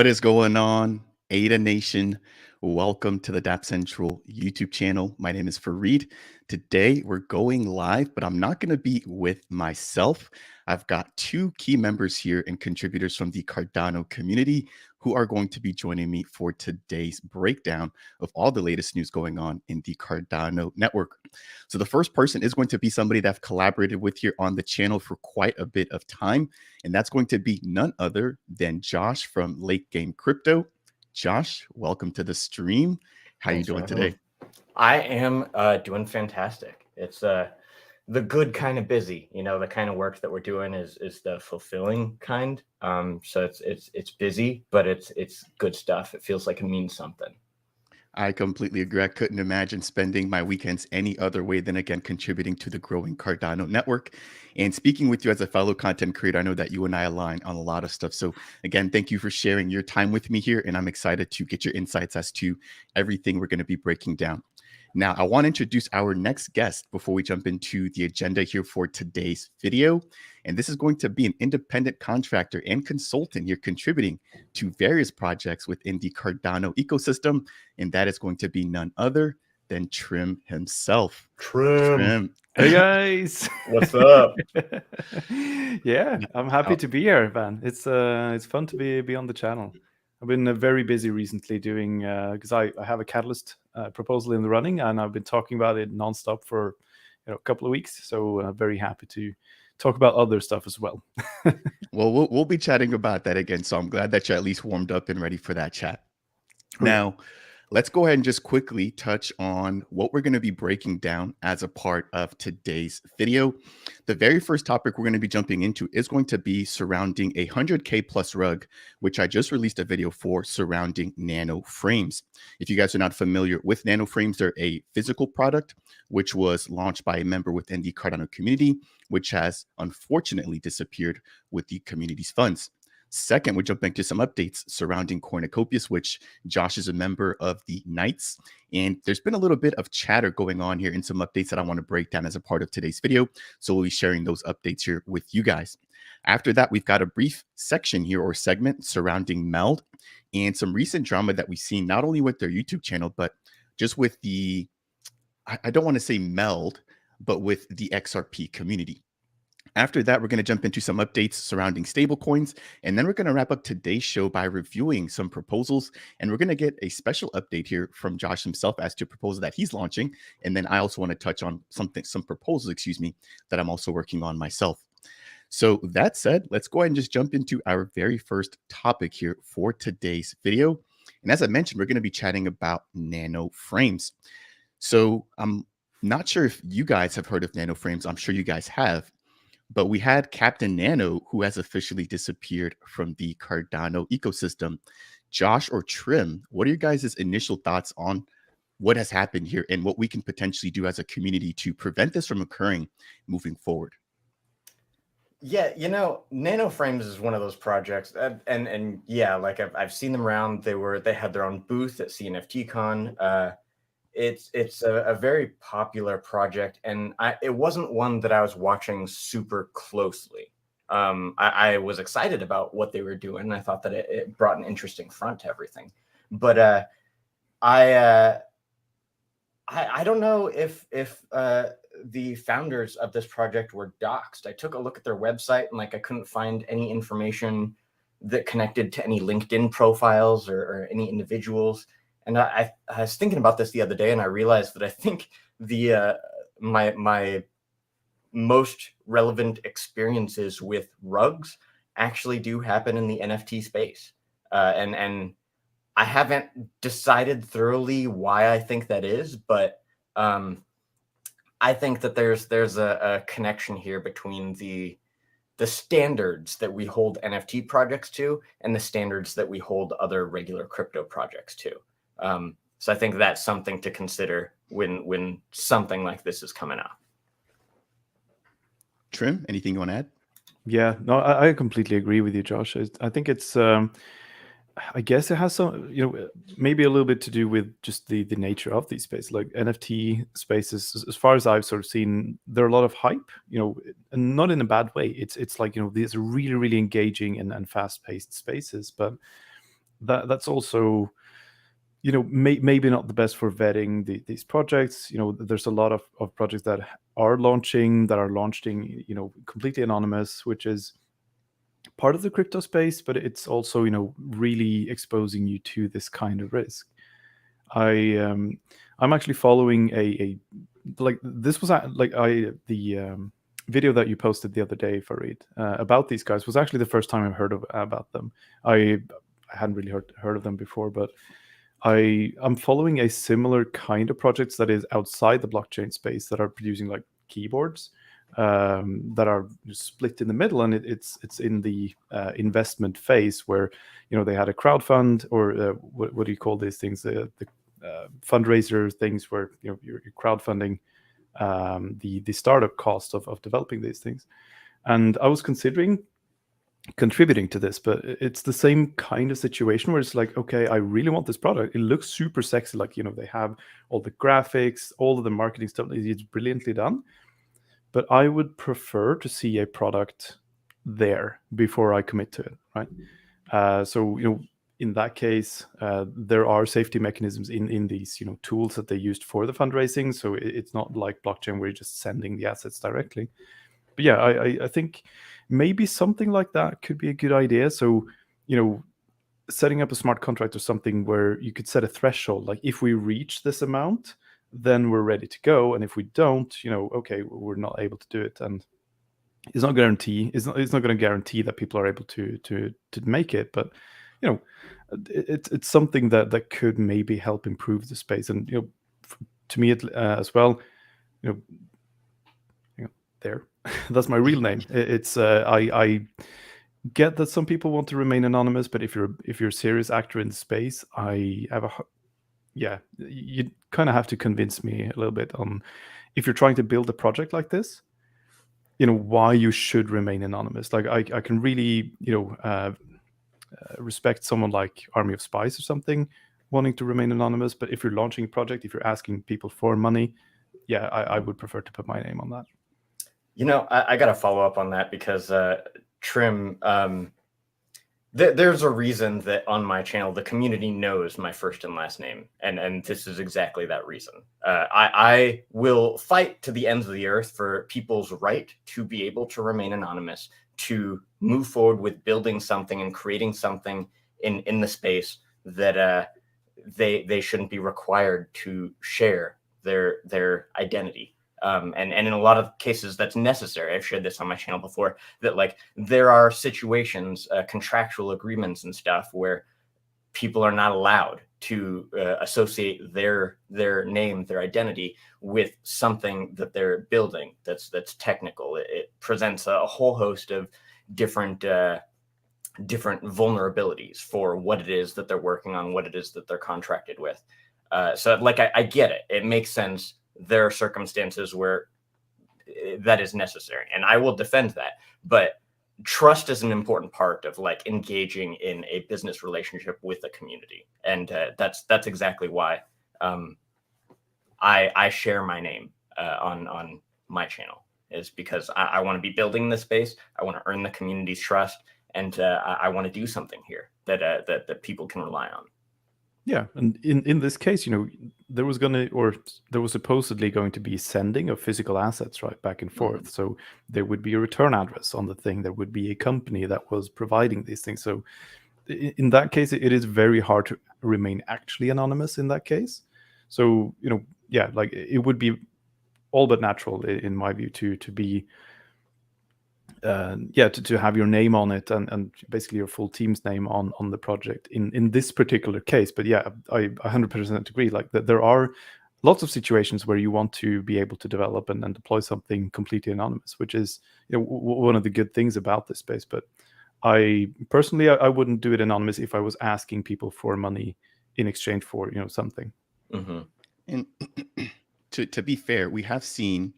What is going on, Ada Nation? Welcome to the DApp Central YouTube channel. My name is Fareed. Today we're going live, but I'm not going to be with myself. I've got two key members here and contributors from the Cardano community who are going to be joining me for today's breakdown of all the latest news going on in the Cardano network. So the first person is going to be somebody that I've collaborated with here on the channel for quite a bit of time, and that's going to be none other than Josh from Late Game Crypto. Josh, welcome to the stream. How you doing today? I am doing fantastic. It's the good kind of busy. You know, the kind of work that we're doing is the fulfilling kind. So it's busy, but it's good stuff. It feels like it means something. I completely agree. I couldn't imagine spending my weekends any other way than, again, contributing to the growing Cardano network. And speaking with you as a fellow content creator, I know that you and I align on a lot of stuff. So again, thank you for sharing your time with me here. And I'm excited to get your insights as to everything we're going to be breaking down. Now, I want to introduce our next guest before we jump into the agenda here for today's video. And this is going to be an independent contractor and consultant here contributing to various projects within the Cardano ecosystem. And that is going to be none other than Trim himself. Trim. Hey guys. What's up? Yeah, I'm happy to be here, man. It's fun to be on the channel. I've been very busy recently doing because I have a Catalyst proposal in the running, and I've been talking about it nonstop for a couple of weeks. So very happy to talk about other stuff as well. Well, we'll be chatting about that again. So I'm glad that you're at least warmed up and ready for that chat. Now, let's go ahead and just quickly touch on what we're going to be breaking down as a part of today's video. The very first topic we're going to be jumping into is going to be surrounding a 100K plus rug, which I just released a video for surrounding Nano frames. If you guys are not familiar with Nano frames, they're a physical product, which was launched by a member within the Cardano community, which has unfortunately disappeared with the community's funds. Second, we're jumping to some updates surrounding Cornucopias, which Josh is a member of the Knights. And there's been a little bit of chatter going on here and some updates that I want to break down as a part of today's video. So we'll be sharing those updates here with you guys. After that, we've got a brief section here or segment surrounding MELD and some recent drama that we've seen not only with their YouTube channel, but just with the, I don't want to say MELD, but with the XRP community. After that, we're going to jump into some updates surrounding stablecoins, and then we're going to wrap up today's show by reviewing some proposals, and we're going to get a special update here from Josh himself as to a proposal that he's launching, and then I also want to touch on some proposals, that I'm also working on myself. So that said, let's go ahead and just jump into our very first topic here for today's video. And as I mentioned, we're going to be chatting about nano frames. So I'm not sure if you guys have heard of nano frames. I'm sure you guys have. But we had Captain Nano, who has officially disappeared from the Cardano ecosystem. Josh or Trim, what are your guys' initial thoughts on what has happened here and what we can potentially do as a community to prevent this from occurring moving forward? Yeah, Nano Frames is one of those projects, and yeah, like I've seen them around. They had their own booth at CNFTCon. It's a very popular project, and it wasn't one that I was watching super closely. I was excited about what they were doing, and I thought that it brought an interesting front to everything. But I don't know if the founders of this project were doxxed. I took a look at their website, and I couldn't find any information that connected to any LinkedIn profiles or any individuals. And I was thinking about this the other day, and I realized that I think my most relevant experiences with rugs actually do happen in the NFT space, and I haven't decided thoroughly why I think that is, but I think that there's a connection here between the standards that we hold NFT projects to and the standards that we hold other regular crypto projects to. So I think that's something to consider when something like this is coming out. Trim, anything you want to add? Yeah, no, I completely agree with you, Josh. I think it's, I guess it has some, maybe a little bit to do with just the nature of these spaces. Like NFT spaces, as far as I've sort of seen, there are a lot of hype, and not in a bad way. It's like, these really, really engaging and fast-paced spaces, but that's also, maybe not the best for vetting these projects. There's a lot of projects that are launching completely anonymous, which is part of the crypto space, but it's also really exposing you to this kind of risk. I'm actually following a like this was like the video that you posted the other day, Farid, about these guys was actually the first time I've heard about them. I hadn't really heard of them before, but I'm following a similar kind of projects that is outside the blockchain space that are producing like keyboards that are split in the middle, and it's in the investment phase where they had a crowdfund, or what do you call these things, the fundraiser things where you're crowdfunding the startup cost of developing these things. And I was considering contributing to this, but it's the same kind of situation where it's like, okay, I really want this product. It looks super sexy, like they have all the graphics, all of the marketing stuff, it's brilliantly done, but I would prefer to see a product there before I commit to it, right? So in that case, there are safety mechanisms in these tools that they used for the fundraising, so it's not like blockchain where you're just sending the assets directly. But yeah, I think maybe something like that could be a good idea. So setting up a smart contract or something where you could set a threshold, like if we reach this amount, then we're ready to go, and if we don't, okay, we're not able to do it. And it's not going to guarantee that people are able to make it, but it's something that could maybe help improve the space. And to me as well, there that's my real name. It's I get that some people want to remain anonymous, but if you're a serious actor in the space, I have you kind of have to convince me a little bit on, if you're trying to build a project like this, why you should remain anonymous. Like I can really respect someone like Army of Spies or something wanting to remain anonymous, but if you're launching a project, if you're asking people for money, I would prefer to put my name on that. I got to follow up on that because Trim, there's a reason that on my channel the community knows my first and last name, and this is exactly that reason. I will fight to the ends of the earth for people's right to be able to remain anonymous, to move forward with building something and creating something in the space that they shouldn't be required to share their identity. And in a lot of cases that's necessary. I've shared this on my channel before, that like there are situations, contractual agreements and stuff where people are not allowed to associate their name, their identity with something that they're building that's technical. It presents a whole host of different vulnerabilities for what it is that they're working on, what it is that they're contracted with. So like I get it. It makes sense. There are circumstances where that is necessary, and I will defend that. But trust is an important part of like engaging in a business relationship with a community, and that's exactly why I share my name on my channel, is because I want to be building this space. I want to earn the community's trust, and I want to do something here that people can rely on. Yeah, and in this case, there was supposedly going to be sending of physical assets, right, back and forth. So there would be a return address on the thing. There would be a company that was providing these things. So in that case, it is very hard to remain actually anonymous in that case. So like it would be all but natural, in my view, to be to have your name on it, and basically your full team's name on the project in this particular case. But yeah, I 100% agree, like that there are lots of situations where you want to be able to develop and deploy something completely anonymous, which is one of the good things about this space. But I personally wouldn't do it anonymous if I was asking people for money in exchange for something. And to be fair, we have seen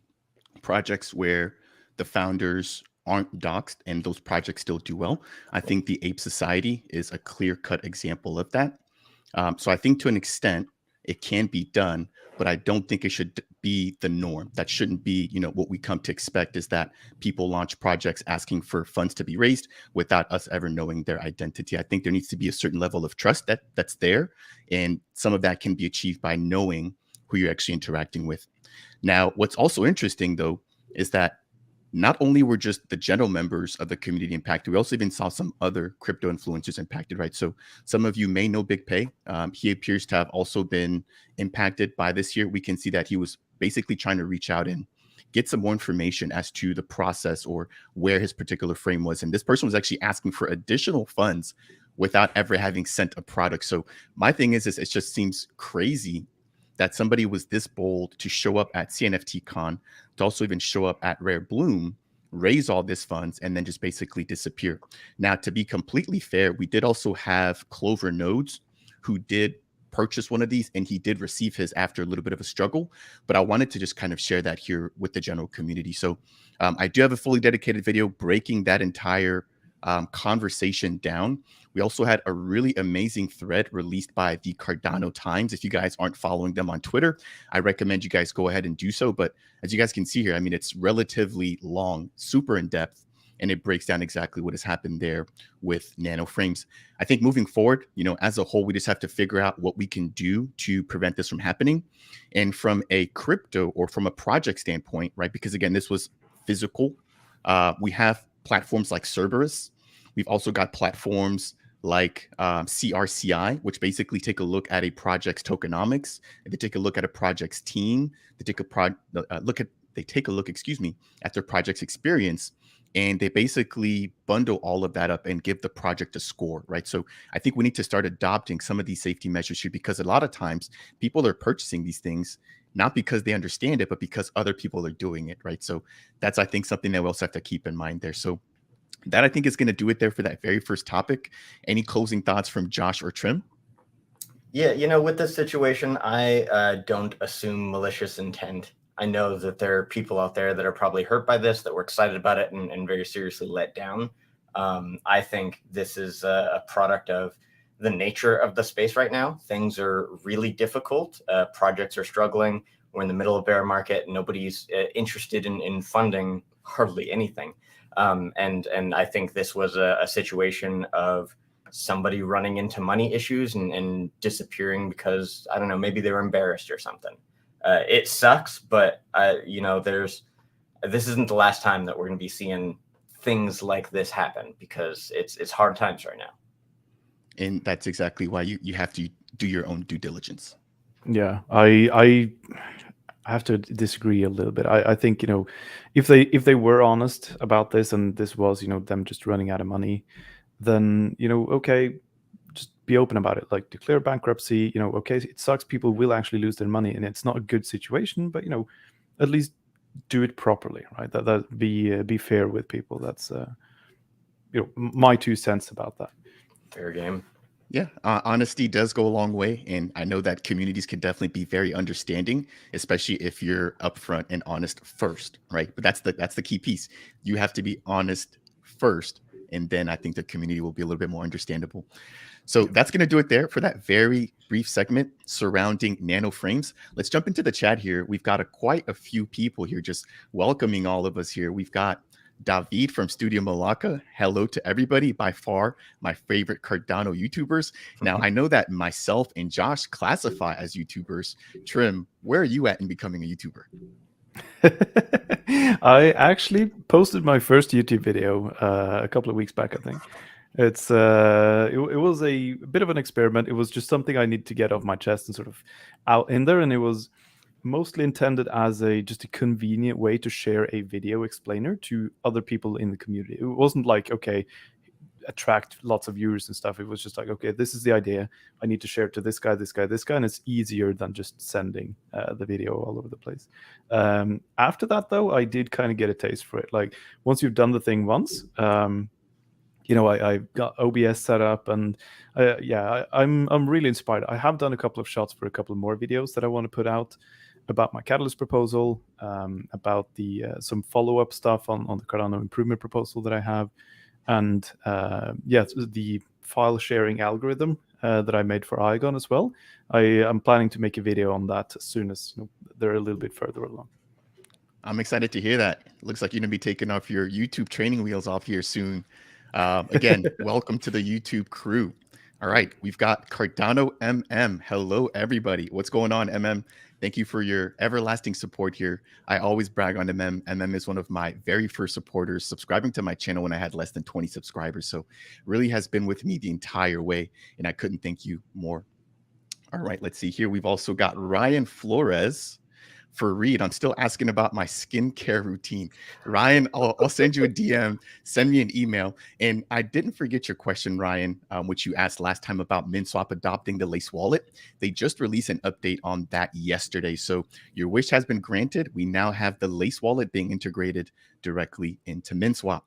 projects where the founders aren't doxxed and those projects still do well. I think the Ape Society is a clear-cut example of that. So I think to an extent it can be done, but I don't think it should be the norm. That shouldn't be, what we come to expect, is that people launch projects asking for funds to be raised without us ever knowing their identity. I think there needs to be a certain level of trust that's there, and some of that can be achieved by knowing who you're actually interacting with. Now, what's also interesting, though, is that not only were just the general members of the community impacted, we also even saw some other crypto influencers impacted, right? So some of you may know Big Pay. He appears to have also been impacted by this year. We can see that he was basically trying to reach out and get some more information as to the process or where his particular frame was. And this person was actually asking for additional funds without ever having sent a product. So my thing is it just seems crazy that somebody was this bold to show up at CNFT Con, to also even show up at Rare Bloom, raise all this funds, and then just basically disappear. Now, to be completely fair, we did also have Clover Nodes who did purchase one of these, and he did receive his after a little bit of a struggle. But I wanted to just kind of share that here with the general community. So I do have a fully dedicated video breaking that entire conversation down. We also had a really amazing thread released by the Cardano Times. If you guys aren't following them on Twitter, I recommend you guys go ahead and do so. But as you guys can see here, I mean, it's relatively long, super in depth, and it breaks down exactly what has happened there with Nano frames. I think moving forward, as a whole, we just have to figure out what we can do to prevent this from happening. And from a crypto or from a project standpoint, right? Because again, this was physical. We have platforms like Cerberus. We've also got platforms like CRCI, which basically take a look at a project's tokenomics. They take a look at a project's team. They take a look, at their project's experience, and they basically bundle all of that up and give the project a score, right? So I think we need to start adopting some of these safety measures here, because a lot of times people are purchasing these things not because they understand it, but because other people are doing it, right? So that's, I think, something that we also have to keep in mind there. So that, I think, is going to do it there for that very first topic. Any closing thoughts from Josh or Trim? Yeah, with this situation, I don't assume malicious intent. I know that there are people out there that are probably hurt by this, that were excited about it and very seriously let down. I think this is a product of the nature of the space right now. Things are really difficult. Projects are struggling. We're in the middle of bear market. Nobody's interested in funding hardly anything. And I think this was a situation of somebody running into money issues and disappearing because, I don't know, maybe they were embarrassed or something. It sucks, but this isn't the last time that we're going to be seeing things like this happen, because it's hard times right now. And that's exactly why you have to do your own due diligence. Yeah, I have to disagree a little bit. I think, if they were honest about this, and this was, them just running out of money, then, okay, just be open about it. Like, declare bankruptcy, okay, it sucks. People will actually lose their money, and it's not a good situation, but, at least do it properly, right? That be fair with people. That's, my 2 cents about that. Fair game. Yeah, honesty does go a long way, and I know that communities can definitely be very understanding, especially if you're upfront and honest first, right? But that's the key piece. You have to be honest first, and then I think the community will be a little bit more understandable. So that's going to do it there for that very brief segment surrounding Nano frames. Let's jump into the chat here. We've got quite a few people here just welcoming all of us here. We've got David from Studio Malacca. Hello to everybody. By far my favorite Cardano YouTubers. Now, I know that myself and Josh classify as YouTubers. Trim, where are you at in becoming a YouTuber? I actually posted my first YouTube video a couple of weeks back, I think. It was a bit of an experiment. It was just something I need to get off my chest and sort of out in there, and it was mostly intended as just a convenient way to share a video explainer to other people in the community. It wasn't like, okay, attract lots of viewers and stuff. It was just like, okay, this is the idea. I need to share it to this guy, this guy, this guy, and it's easier than just sending the video all over the place. After that, though, I did kind of get a taste for it. Like, once you've done the thing once, I got OBS set up, and I'm really inspired. I have done a couple of shots for a couple more videos that I want to put out about my Catalyst proposal, about the some follow-up stuff on the Cardano improvement proposal that I have, and the file sharing algorithm that I made for Iagon as well. I'm planning to make a video on that as soon as they're a little bit further along. I'm excited to hear that. Looks like you're going to be taking off your YouTube training wheels off here soon. Again, welcome to the YouTube crew. All right, we've got Cardano MM. Hello, everybody. What's going on, MM? Thank you for your everlasting support here. I always brag on MM. MM is one of my very first supporters, subscribing to my channel when I had less than 20 subscribers. So really has been with me the entire way, and I couldn't thank you more. All right, let's see here. We've also got Ryan Flores for Reed. I'm still asking about my skincare routine. Ryan, I'll send you a DM, send me an email. And I didn't forget your question, Ryan, which you asked last time about Minswap adopting the Lace wallet. They just released an update on that yesterday. So your wish has been granted. We now have the Lace wallet being integrated directly into Minswap.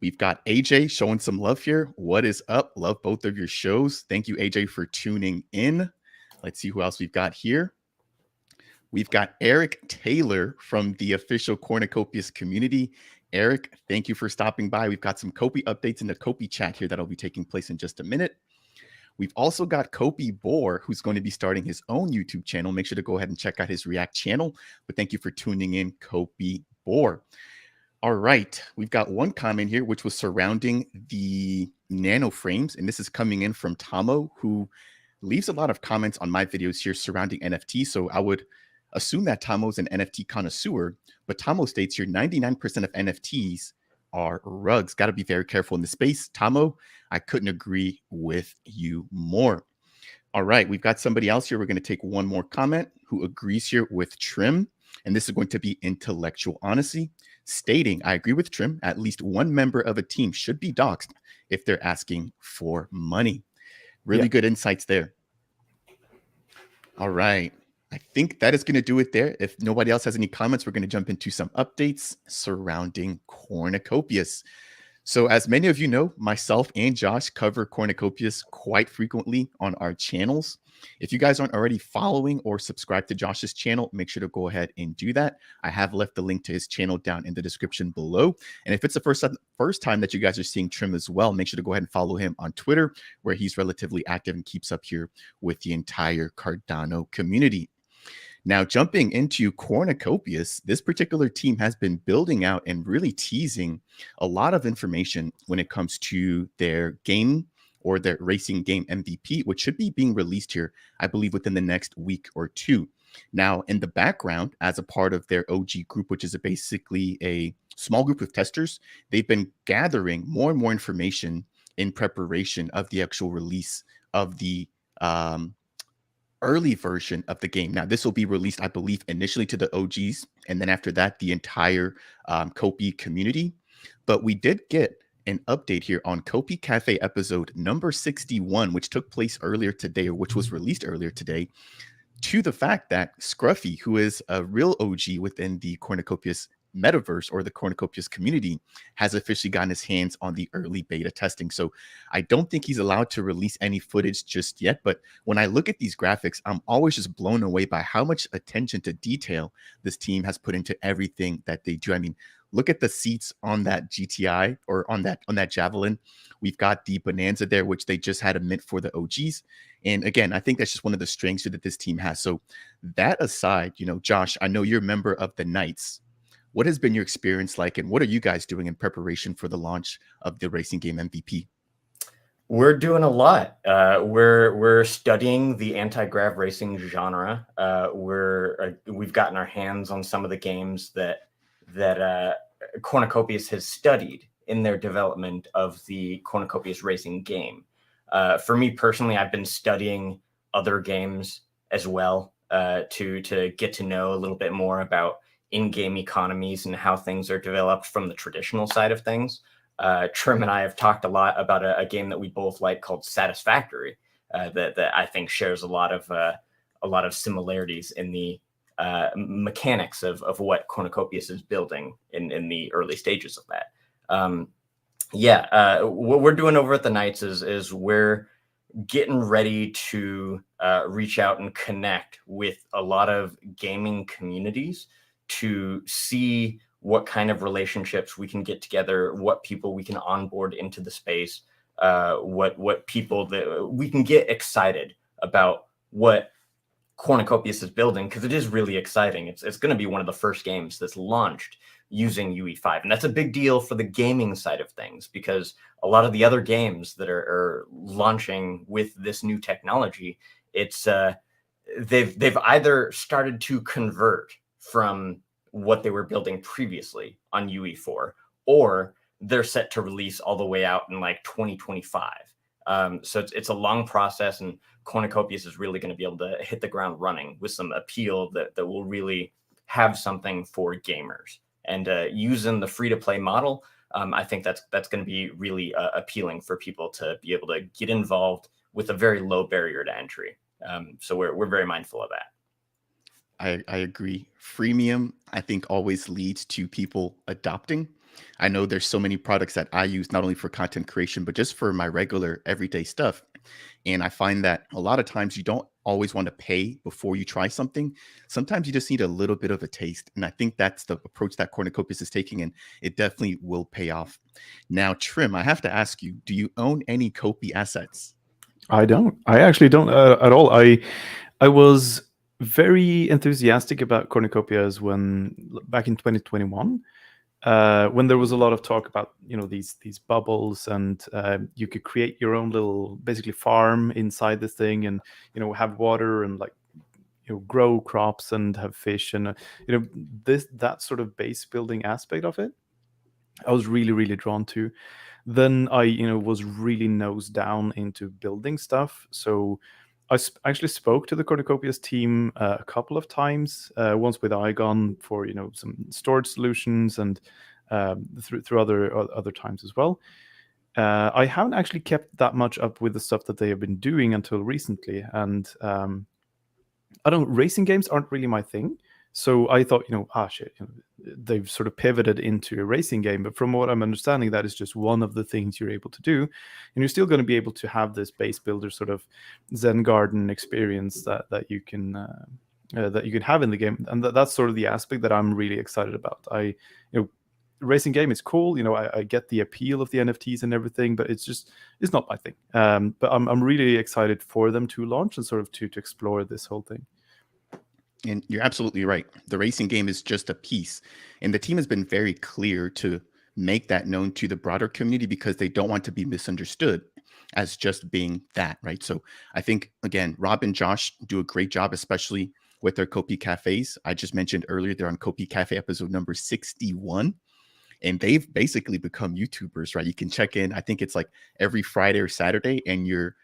We've got AJ showing some love here. What is up? Love both of your shows. Thank you, AJ, for tuning in. Let's see who else we've got here. We've got Eric Taylor from the official Cornucopias community. Eric, thank you for stopping by. We've got some COPI updates in the COPI chat here that'll be taking place in just a minute. We've also got COPI Boar, who's going to be starting his own YouTube channel. Make sure to go ahead and check out his React channel. But thank you for tuning in, COPI Boar. All right, we've got one comment here, which was surrounding the Nano frames. And this is coming in from Tomo, who leaves a lot of comments on my videos here surrounding NFTs. So I would assume that Tomo's an NFT connoisseur, but Tomo states here 99% of NFTs are rugs. Got to be very careful in the space. Tomo, I couldn't agree with you more. All right, we've got somebody else here. We're going to take one more comment who agrees here with Trim. And this is going to be intellectual honesty, stating, I agree with Trim, at least one member of a team should be doxxed if they're asking for money. Really good insights there. All right. I think that is going to do it there. If nobody else has any comments, we're going to jump into some updates surrounding Cornucopias. So as many of you know, myself and Josh cover Cornucopias quite frequently on our channels. If you guys aren't already following or subscribed to Josh's channel, make sure to go ahead and do that. I have left the link to his channel down in the description below. And if it's the first time that you guys are seeing Trim as well, make sure to go ahead and follow him on Twitter, where he's relatively active and keeps up here with the entire Cardano community. Now, jumping into Cornucopias, this particular team has been building out and really teasing a lot of information when it comes to their game or their racing game MVP, which should be being released here, I believe, within the next week or two. Now, in the background, as a part of their OG group, which is basically a small group of testers, they've been gathering more and more information in preparation of the actual release of the early version of the game. Now, this will be released, I believe, initially to the OGs, and then after that, the entire COPI community. But we did get an update here on COPI Cafe episode number 61, which took place earlier today, or which was released earlier today, to the fact that Scruffy, who is a real OG within the Cornucopias metaverse or the Cornucopias community, has officially gotten his hands on the early beta testing. So I don't think he's allowed to release any footage just yet. But when I look at these graphics, I'm always just blown away by how much attention to detail this team has put into everything that they do. I mean, look at the seats on that GTI or on that Javelin. We've got the Bonanza there, which they just had a mint for the OGs. And again, I think that's just one of the strengths that this team has. So that aside, Josh, I know you're a member of the Knights. What has been your experience like, and what are you guys doing in preparation for the launch of the racing game MVP? We're doing a lot. We're studying the anti-grav racing genre. We've gotten our hands on some of the games that Cornucopias has studied in their development of the Cornucopias racing game. For me personally, I've been studying other games as well to get to know a little bit more about in-game economies and how things are developed from the traditional side of things. Trim and I have talked a lot about a game that we both like called Satisfactory, that I think shares a lot of similarities in the mechanics of what Cornucopias is building in the early stages of that. What we're doing over at the Knights is we're getting ready to reach out and connect with a lot of gaming communities to see what kind of relationships we can get together, what people we can onboard into the space, what people that we can get excited about what Cornucopias is building, because it is really exciting. It's going to be one of the first games that's launched using UE5, and that's a big deal for the gaming side of things, because a lot of the other games that are launching with this new technology, it's they've either started to convert from what they were building previously on UE4, or they're set to release all the way out in like 2025. So it's a long process, and Cornucopias is really going to be able to hit the ground running with some appeal that will really have something for gamers. And using the free-to-play model, I think that's going to be really appealing for people to be able to get involved with a very low barrier to entry. So we're very mindful of that. I agree. Freemium, I think, always leads to people adopting. I know there's so many products that I use not only for content creation, but just for my regular everyday stuff. And I find that a lot of times you don't always want to pay before you try something. Sometimes you just need a little bit of a taste. And I think that's the approach that Cornucopias is taking, and it definitely will pay off. Now, Trim, I have to ask you, do you own any COPI assets? I don't. I actually don't at all. I was very enthusiastic about Cornucopias back in 2021. When there was a lot of talk about these bubbles, and you could create your own little basically farm inside this thing, and have water and like grow crops and have fish, and that sort of base building aspect of it, I was really drawn to. Then I was really nose down into building stuff. So I actually spoke to the Cornucopias team a couple of times, once with Iagon for some storage solutions, and through other times as well. I haven't actually kept that much up with the stuff that they have been doing until recently, and racing games aren't really my thing. So I thought, shit, they've sort of pivoted into a racing game. But from what I'm understanding, that is just one of the things you're able to do. And you're still going to be able to have this base builder sort of Zen garden experience that you can have in the game. And that's sort of the aspect that I'm really excited about. Racing game is cool. I get the appeal of the NFTs and everything, but it's not my thing. But I'm really excited for them to launch and sort of to explore this whole thing. And you're absolutely right. The racing game is just a piece. And the team has been very clear to make that known to the broader community, because they don't want to be misunderstood as just being that, right? So I think, again, Rob and Josh do a great job, especially with their COPI cafes. I just mentioned earlier, they're on COPI Cafe episode number 61. And they've basically become YouTubers, right? You can check in, I think it's like every Friday or Saturday, and you're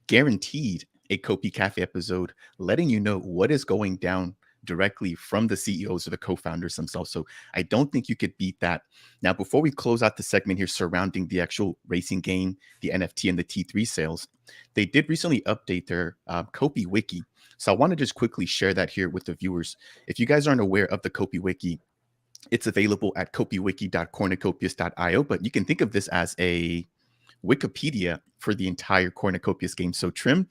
guaranteed a COPI Cafe episode letting you know what is going down directly from the CEOs or the co-founders themselves. So I don't think you could beat that. Now, before we close out the segment here surrounding the actual racing game, the NFT, and the T3 sales, they did recently update their COPI wiki. So I want to just quickly share that here with the viewers. If you guys aren't aware of the COPI wiki, it's available at copiwiki.cornucopias.io, but you can think of this as a Wikipedia for the entire Cornucopias game. So Trim,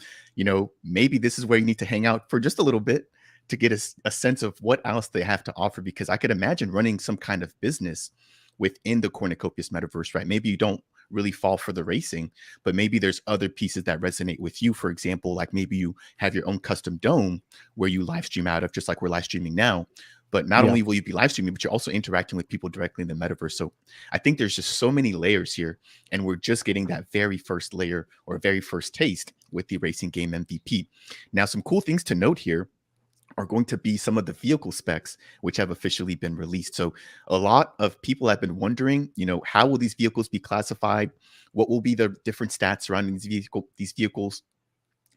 maybe this is where you need to hang out for just a little bit to get a sense of what else they have to offer, because I could imagine running some kind of business within the Cornucopias metaverse, right? Maybe you don't really fall for the racing, but maybe there's other pieces that resonate with you. For example, like maybe you have your own custom dome where you live stream out of, just like we're live streaming now. But not only will you be live streaming, but you're also interacting with people directly in the metaverse. So I think there's just so many layers here, and we're just getting that very first layer or very first taste with the racing game MVP. Now, some cool things to note here are going to be some of the vehicle specs, which have officially been released. So a lot of people have been wondering, how will these vehicles be classified? What will be the different stats surrounding these vehicles?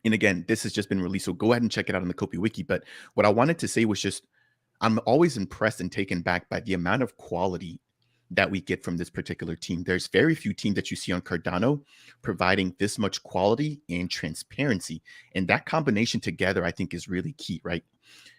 And again, this has just been released, so go ahead and check it out on the COPI wiki. But what I wanted to say was just, I'm always impressed and taken back by the amount of quality that we get from this particular team. There's very few teams that you see on Cardano providing this much quality and transparency. And that combination together, I think, is really key, right?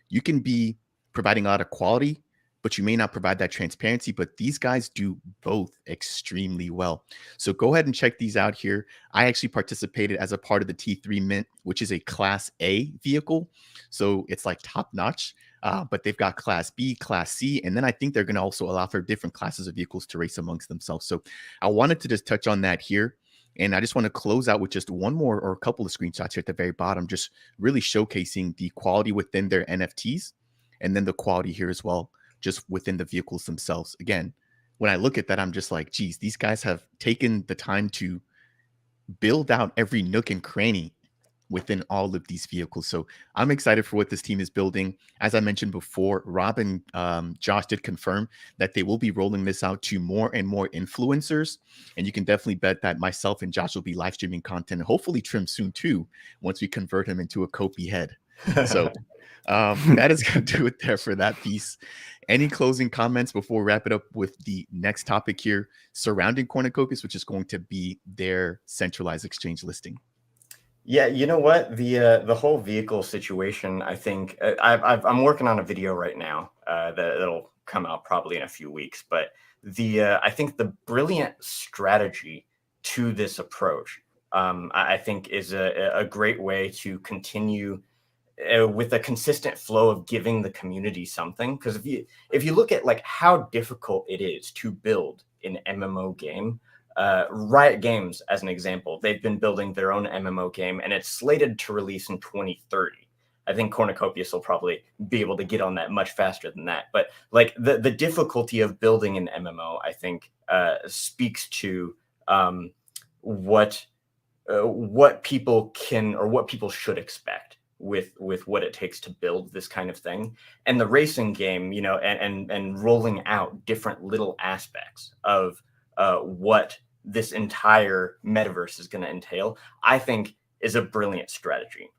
You can be providing a lot of quality, but you may not provide that transparency, but these guys do both extremely well. So go ahead and check these out here. I actually participated as a part of the T3 Mint, which is a Class A vehicle. So it's like top notch. But they've got Class B, Class C, and then I think they're going to also allow for different classes of vehicles to race amongst themselves. So I wanted to just touch on that here And I just want to close out with just one more or a couple of screenshots here at the very bottom, just really showcasing the quality within their NFTs and then the quality here as well, just within the vehicles themselves. Again, when I look at that, I'm just like, geez, these guys have taken the time to build out every nook and cranny within all of these vehicles. So I'm excited for what this team is building. As I mentioned before, Rob and Josh did confirm that they will be rolling this out to more and more influencers. And you can definitely bet that myself and Josh will be live streaming content, and hopefully Trim soon too, once we convert him into a COPI head. So that is going to do it there for that piece. Any closing comments before we wrap it up with the next topic here surrounding Cornucopias, which is going to be their centralized exchange listing? Yeah, you know what? The whole vehicle situation, I think I'm working on a video right now that'll come out probably in a few weeks. But I think the brilliant strategy to this approach, I think, is a great way to continue with a consistent flow of giving the community something. Because if you look at like how difficult it is to build an MMO game. Riot Games, as an example, they've been building their own MMO game, and it's slated to release in 2030. I think Cornucopias will probably be able to get on that much faster than that. But like the difficulty of building an MMO, I think, speaks to what people can or what people should expect with what it takes to build this kind of thing. And the racing game, you know, and rolling out different little aspects of what this entire metaverse is going to entail, I think, is a brilliant strategy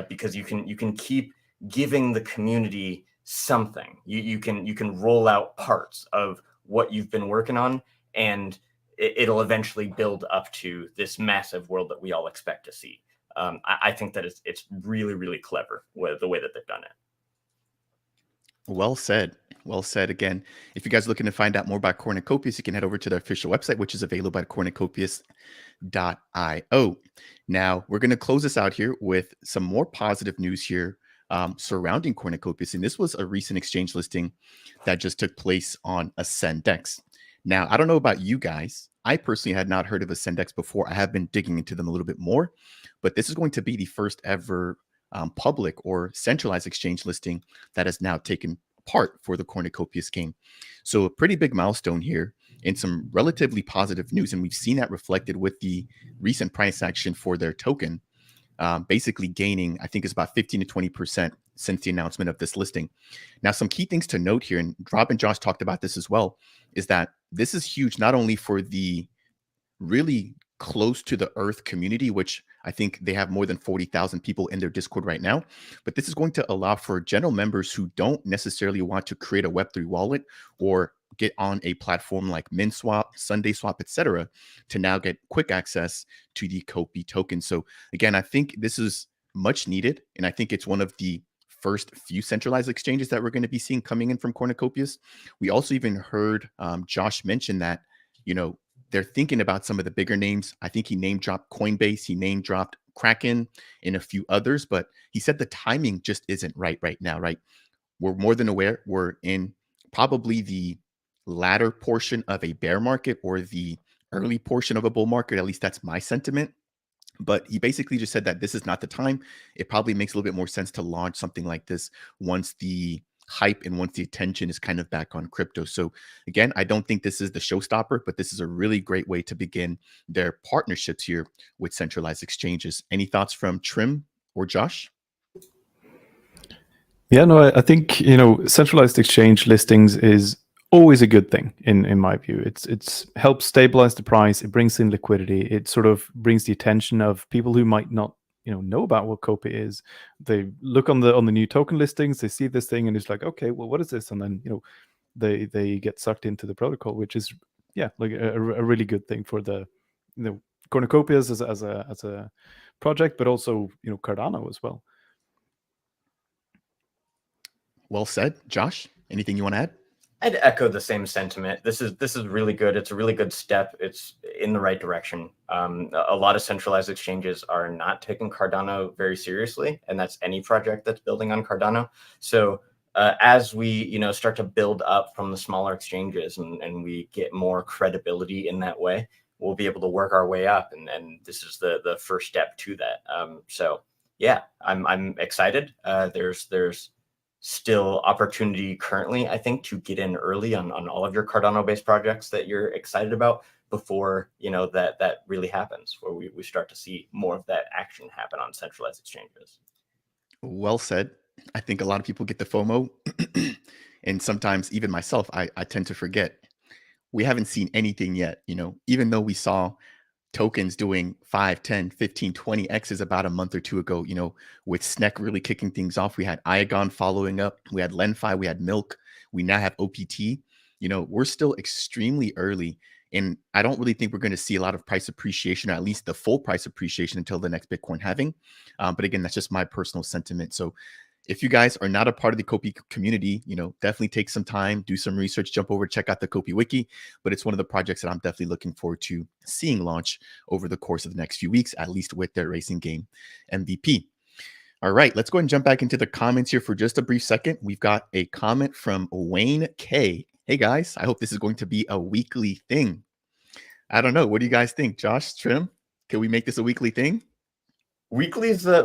because you can keep giving the community something. You can roll out parts of what you've been working on, and it'll eventually build up to this massive world that we all expect to see. I think that it's really, really clever with the way that they've done it. Well said. Well said. Again, if you guys are looking to find out more about Cornucopias, you can head over to their official website, which is available at cornucopias.io. Now, we're going to close this out here with some more positive news here surrounding Cornucopias. And this was a recent exchange listing that just took place on Ascendex. Now, I don't know about you guys. I personally had not heard of Ascendex before. I have been digging into them a little bit more, but this is going to be the first ever public or centralized exchange listing that has now taken part for the Cornucopias game. So a pretty big milestone here and some relatively positive news. And we've seen that reflected with the recent price action for their token, basically gaining, I think it's about 15 to 20% since the announcement of this listing. Now, some key things to note here, and Rob and Josh talked about this as well, is that this is huge, not only for the really close to the earth community, which I think they have more than 40,000 people in their Discord right now. But this is going to allow for general members who don't necessarily want to create a Web3 wallet or get on a platform like Minswap, SundaySwap, etc., to now get quick access to the COPI token. So again, I think this is much needed. And I think it's one of the first few centralized exchanges that we're going to be seeing coming in from Cornucopias. We also even heard Josh mention that, you know, they're thinking about some of the bigger names. I think he name dropped Coinbase, he name dropped Kraken, and a few others, but he said the timing just isn't right now, right? We're more than aware we're in probably the latter portion of a bear market or the early portion of a bull market. At least that's my sentiment. But he basically just said that this is not the time. It probably makes a little bit more sense to launch something like this once the hype and once the attention is kind of back on crypto. So again, I don't think this is the showstopper, but this is a really great way to begin their partnerships here with centralized exchanges. Any thoughts from Trim or Josh? Yeah, no, I think, you know, centralized exchange listings is always a good thing in my view. It's helps stabilize the price. It brings in liquidity. It sort of brings the attention of people who might not know about what COPI is. They look on the new token listings, they see this thing and it's like, okay, well, what is this? And then they get sucked into the protocol, which is like a really good thing for the Cornucopias as a project, but also Cardano as well. Well said. Josh, anything you want to add? I'd echo the same sentiment. This is really good. It's a really good step. It's in the right direction. A lot of centralized exchanges are not taking Cardano very seriously, and that's any project that's building on Cardano. So as we start to build up from the smaller exchanges and we get more credibility in that way, we'll be able to work our way up, and this is the first step to that. So yeah, I'm excited. There's still opportunity currently, I think, to get in early on all of your Cardano based projects that you're excited about before that really happens, where we start to see more of that action happen on centralized exchanges. Well said. I think a lot of people get the FOMO, and sometimes even myself, I tend to forget. We haven't seen anything yet, even though we saw tokens doing 5, 10, 15, 20 X's about a month or two ago, with SNEC really kicking things off. We had Iagon following up. We had LenFi. We had Milk. We now have OPT. We're still extremely early. And I don't really think we're going to see a lot of price appreciation, or at least the full price appreciation, until the next Bitcoin halving. But again, that's just my personal sentiment. So if you guys are not a part of the COPI community, definitely take some time, do some research, jump over, check out the COPI wiki. But it's one of the projects that I'm definitely looking forward to seeing launch over the course of the next few weeks, at least with their racing game MVP. All right, let's go ahead and jump back into the comments here for just a brief second. We've got a comment from Wayne K. Hey guys, I hope this is going to be a weekly thing. I don't know. What do you guys think, Josh, Trim? Can we make this a weekly thing? Weekly's a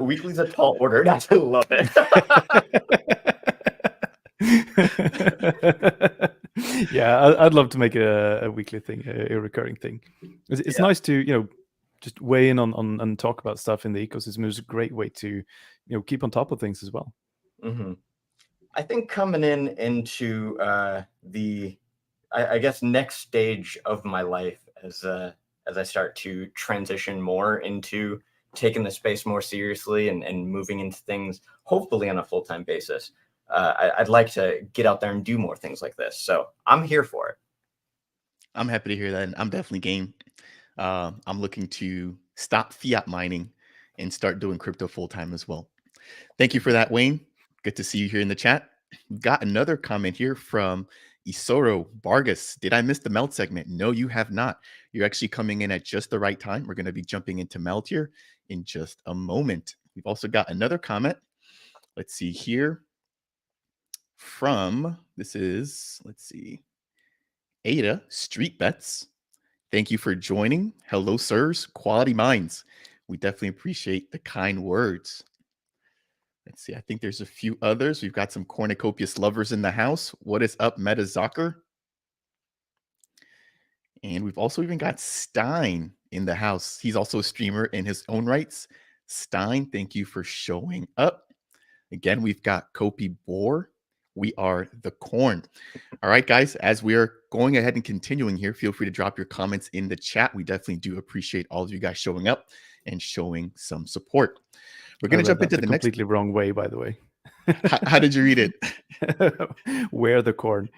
tall order. I love it. Yeah, I'd love to make a weekly thing, a recurring thing. It's nice to just weigh in on and talk about stuff in the ecosystem. It's a great way to keep on top of things as well. Mm-hmm. I think coming into the I guess next stage of my life as I start to transition more into taking the space more seriously and moving into things hopefully on a full-time basis. I'd like to get out there and do more things like this. So I'm here for it. I'm happy to hear that. And I'm definitely game. I'm looking to stop fiat mining and start doing crypto full-time as well. Thank you for that, Wayne. Good to see you here in the chat. We've got another comment here from Isoro Vargas. Did I miss the MELD segment? No, you have not. You're actually coming in at just the right time. We're going to be jumping into MELD here in just a moment. We've also got another comment. Let's see here. This is, Ada Street Bets. Thank you for joining. Hello, sirs. Quality minds. We definitely appreciate the kind words. Let's see. I think there's a few others. We've got some Cornucopias lovers in the house. What is up, Meta Zucker? And we've also even got Stein in the house. He's also a streamer in his own rights. Stein, thank you for showing up. Again, we've got COPI Boar. We are the Corn. All right, guys, as we are going ahead and continuing here, feel free to drop your comments in the chat. We definitely do appreciate all of you guys showing up and showing some support. We're going to jump into the next. Completely wrong way, by the way. How did you read it? Wear the corn.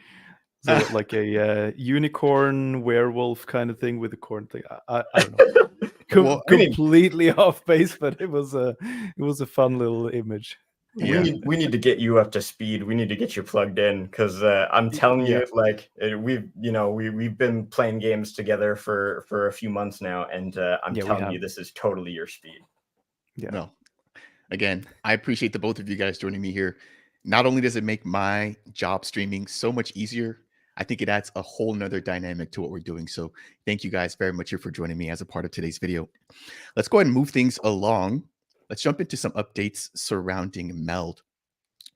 So like a unicorn werewolf kind of thing with the corn thing. I don't know. Completely off base, but it was a fun little image. We need to get you up to speed. We need to get you plugged in, because I'm telling you, like, we've been playing games together for a few months now, and I'm telling you, this is totally your speed. Yeah. No. Again, I appreciate the both of you guys joining me here. Not only does it make my job streaming so much easier, I think it adds a whole nother dynamic to what we're doing. So thank you guys very much here for joining me as a part of today's video. Let's go ahead and move things along. Let's jump into some updates surrounding MELD.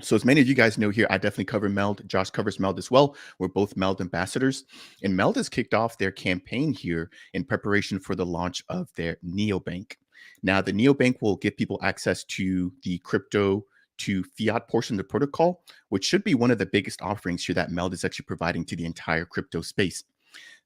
So as many of you guys know here, I definitely cover MELD. Josh covers MELD as well. We're both MELD ambassadors. And MELD has kicked off their campaign here in preparation for the launch of their neobank. Now, the neobank will give people access to the crypto to fiat portion of the protocol, which should be one of the biggest offerings here that MELD is actually providing to the entire crypto space.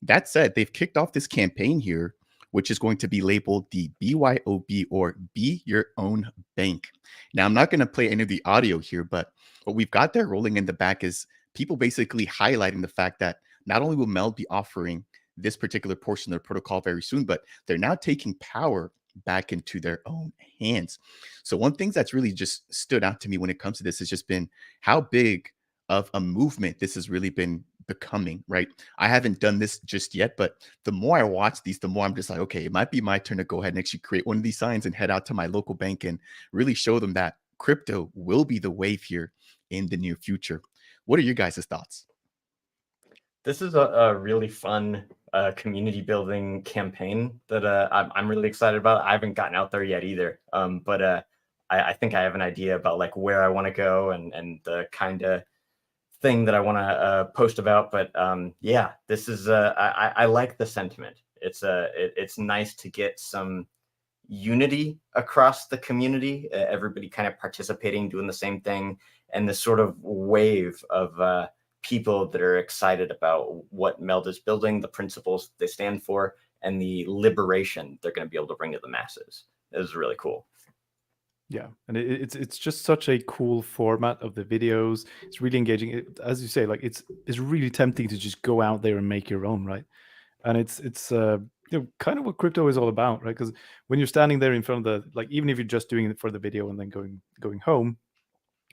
That said, they've kicked off this campaign here, which is going to be labeled the BYOB, or Be Your Own Bank. Now, I'm not going to play any of the audio here, but what we've got there rolling in the back is people basically highlighting the fact that not only will MELD be offering this particular portion of their protocol very soon, but they're now taking power back into their own hands. So one thing that's really just stood out to me when it comes to this has just been how big of a movement this has really been becoming, right? I haven't done this just yet, but the more I watch these, the more I'm just like, okay, it might be my turn to go ahead and actually create one of these signs and head out to my local bank and really show them that crypto will be the wave here in the near future. What are your guys' thoughts? This is a really fun community building campaign that I'm really excited about. I haven't gotten out there yet either, but I think I have an idea about like where I want to go and the kind of thing that I want to post about. But yeah, this is I like the sentiment. It's nice to get some unity across the community, everybody kind of participating, doing the same thing, and this sort of wave of people that are excited about what MELD is building, the principles they stand for, and the liberation they're going to be able to bring to the masses. It was really cool. Yeah, and it's just such a cool format of the videos. It's really engaging. As you say, like it's really tempting to just go out there and make your own, right? And it's kind of what crypto is all about, right? Because when you're standing there in front of the, like, even if you're just doing it for the video and then going home,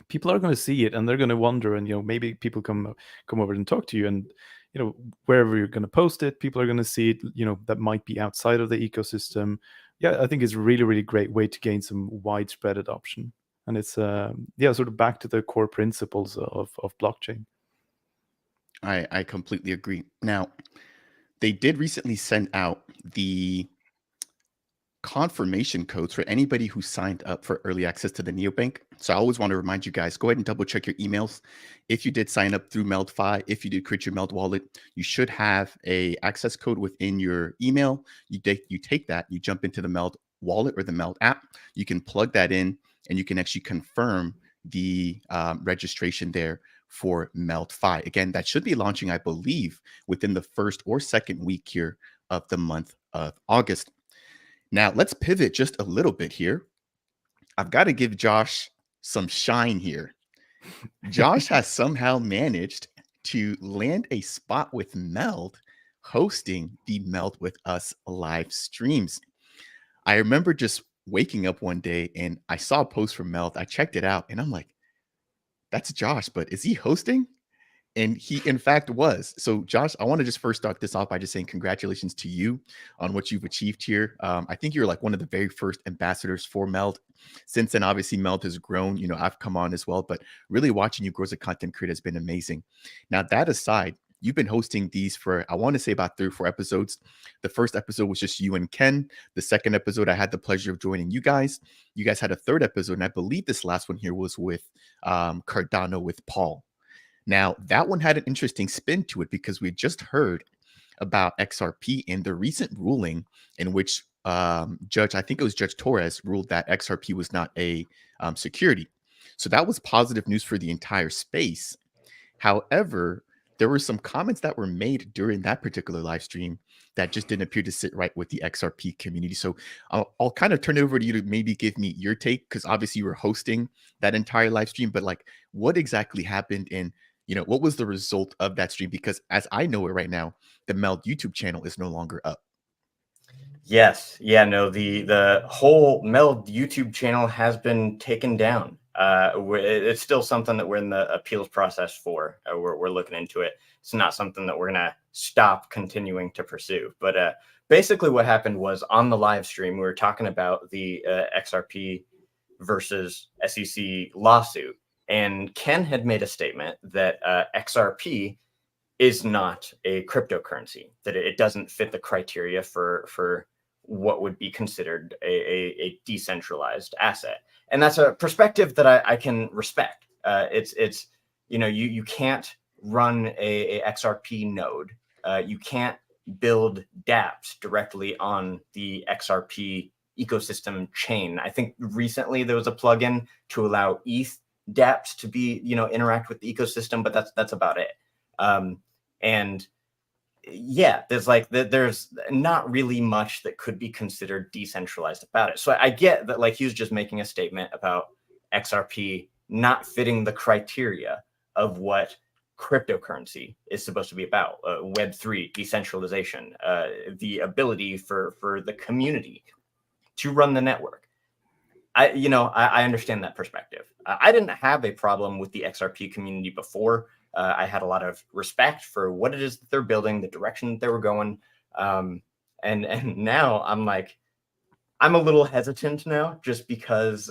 people are going to see it and they're going to wonder, and maybe people come over and talk to you, and wherever you're going to post it, people are going to see it, that might be outside of the ecosystem. Yeah, I think it's a really, really great way to gain some widespread adoption. And it's sort of back to the core principles of blockchain. I completely agree. Now, they did recently send out the confirmation codes for anybody who signed up for early access to the neobank. So I always want to remind you guys, go ahead and double check your emails. If you did sign up through MELD-Fi, if you did create your MELD wallet, you should have a access code within your email. You take that, you jump into the MELD wallet or the MELD app, you can plug that in and you can actually confirm the registration there for MELD-Fi. Again, that should be launching, I believe, within the first or second week here of the month of August. Now, let's pivot just a little bit here. I've got to give Josh some shine here. Josh has somehow managed to land a spot with MELD hosting the MELD with Us live streams. I remember just waking up one day and I saw a post from MELD. I checked it out and I'm like, that's Josh, but is he hosting? And he, in fact, was. So, Josh, I want to just first start this off by just saying congratulations to you on what you've achieved here. I think you're like one of the very first ambassadors for MELD. Since then, obviously, MELD has grown. I've come on as well, but really watching you grow as a content creator has been amazing. Now, that aside, you've been hosting these for, I want to say, about 3 or 4 episodes. The first episode was just you and Ken. The second episode, I had the pleasure of joining you guys. You guys had a third episode, and I believe this last one here was with Cardano with Paul. Now, that one had an interesting spin to it because we had just heard about XRP and the recent ruling in which I think it was Judge Torres, ruled that XRP was not a security. So that was positive news for the entire space. However, there were some comments that were made during that particular live stream that just didn't appear to sit right with the XRP community. So I'll kind of turn it over to you to maybe give me your take, because obviously you were hosting that entire live stream, but like what exactly happened and what was the result of that stream? Because as I know it right now, the MELD YouTube channel is no longer up. Yes. Yeah, no, the whole MELD YouTube channel has been taken down. It's still something that we're in the appeals process for. We're looking into it. It's not something that we're going to stop continuing to pursue. But basically what happened was on the live stream, we were talking about the XRP versus SEC lawsuit. And Ken had made a statement that XRP is not a cryptocurrency, that it doesn't fit the criteria for what would be considered a decentralized asset. And that's a perspective that I can respect. It's you can't run a XRP node. You can't build dApps directly on the XRP ecosystem chain. I think recently there was a plugin to allow ETH dApps to be, interact with the ecosystem, but that's about it. And yeah, there's not really much that could be considered decentralized about it. So I get that, like, he was just making a statement about XRP not fitting the criteria of what cryptocurrency is supposed to be about. Web3, decentralization, the ability for the community to run the network. I understand that perspective. I didn't have a problem with the XRP community before. I had a lot of respect for what it is that they're building, the direction that they were going. And now I'm a little hesitant now, just because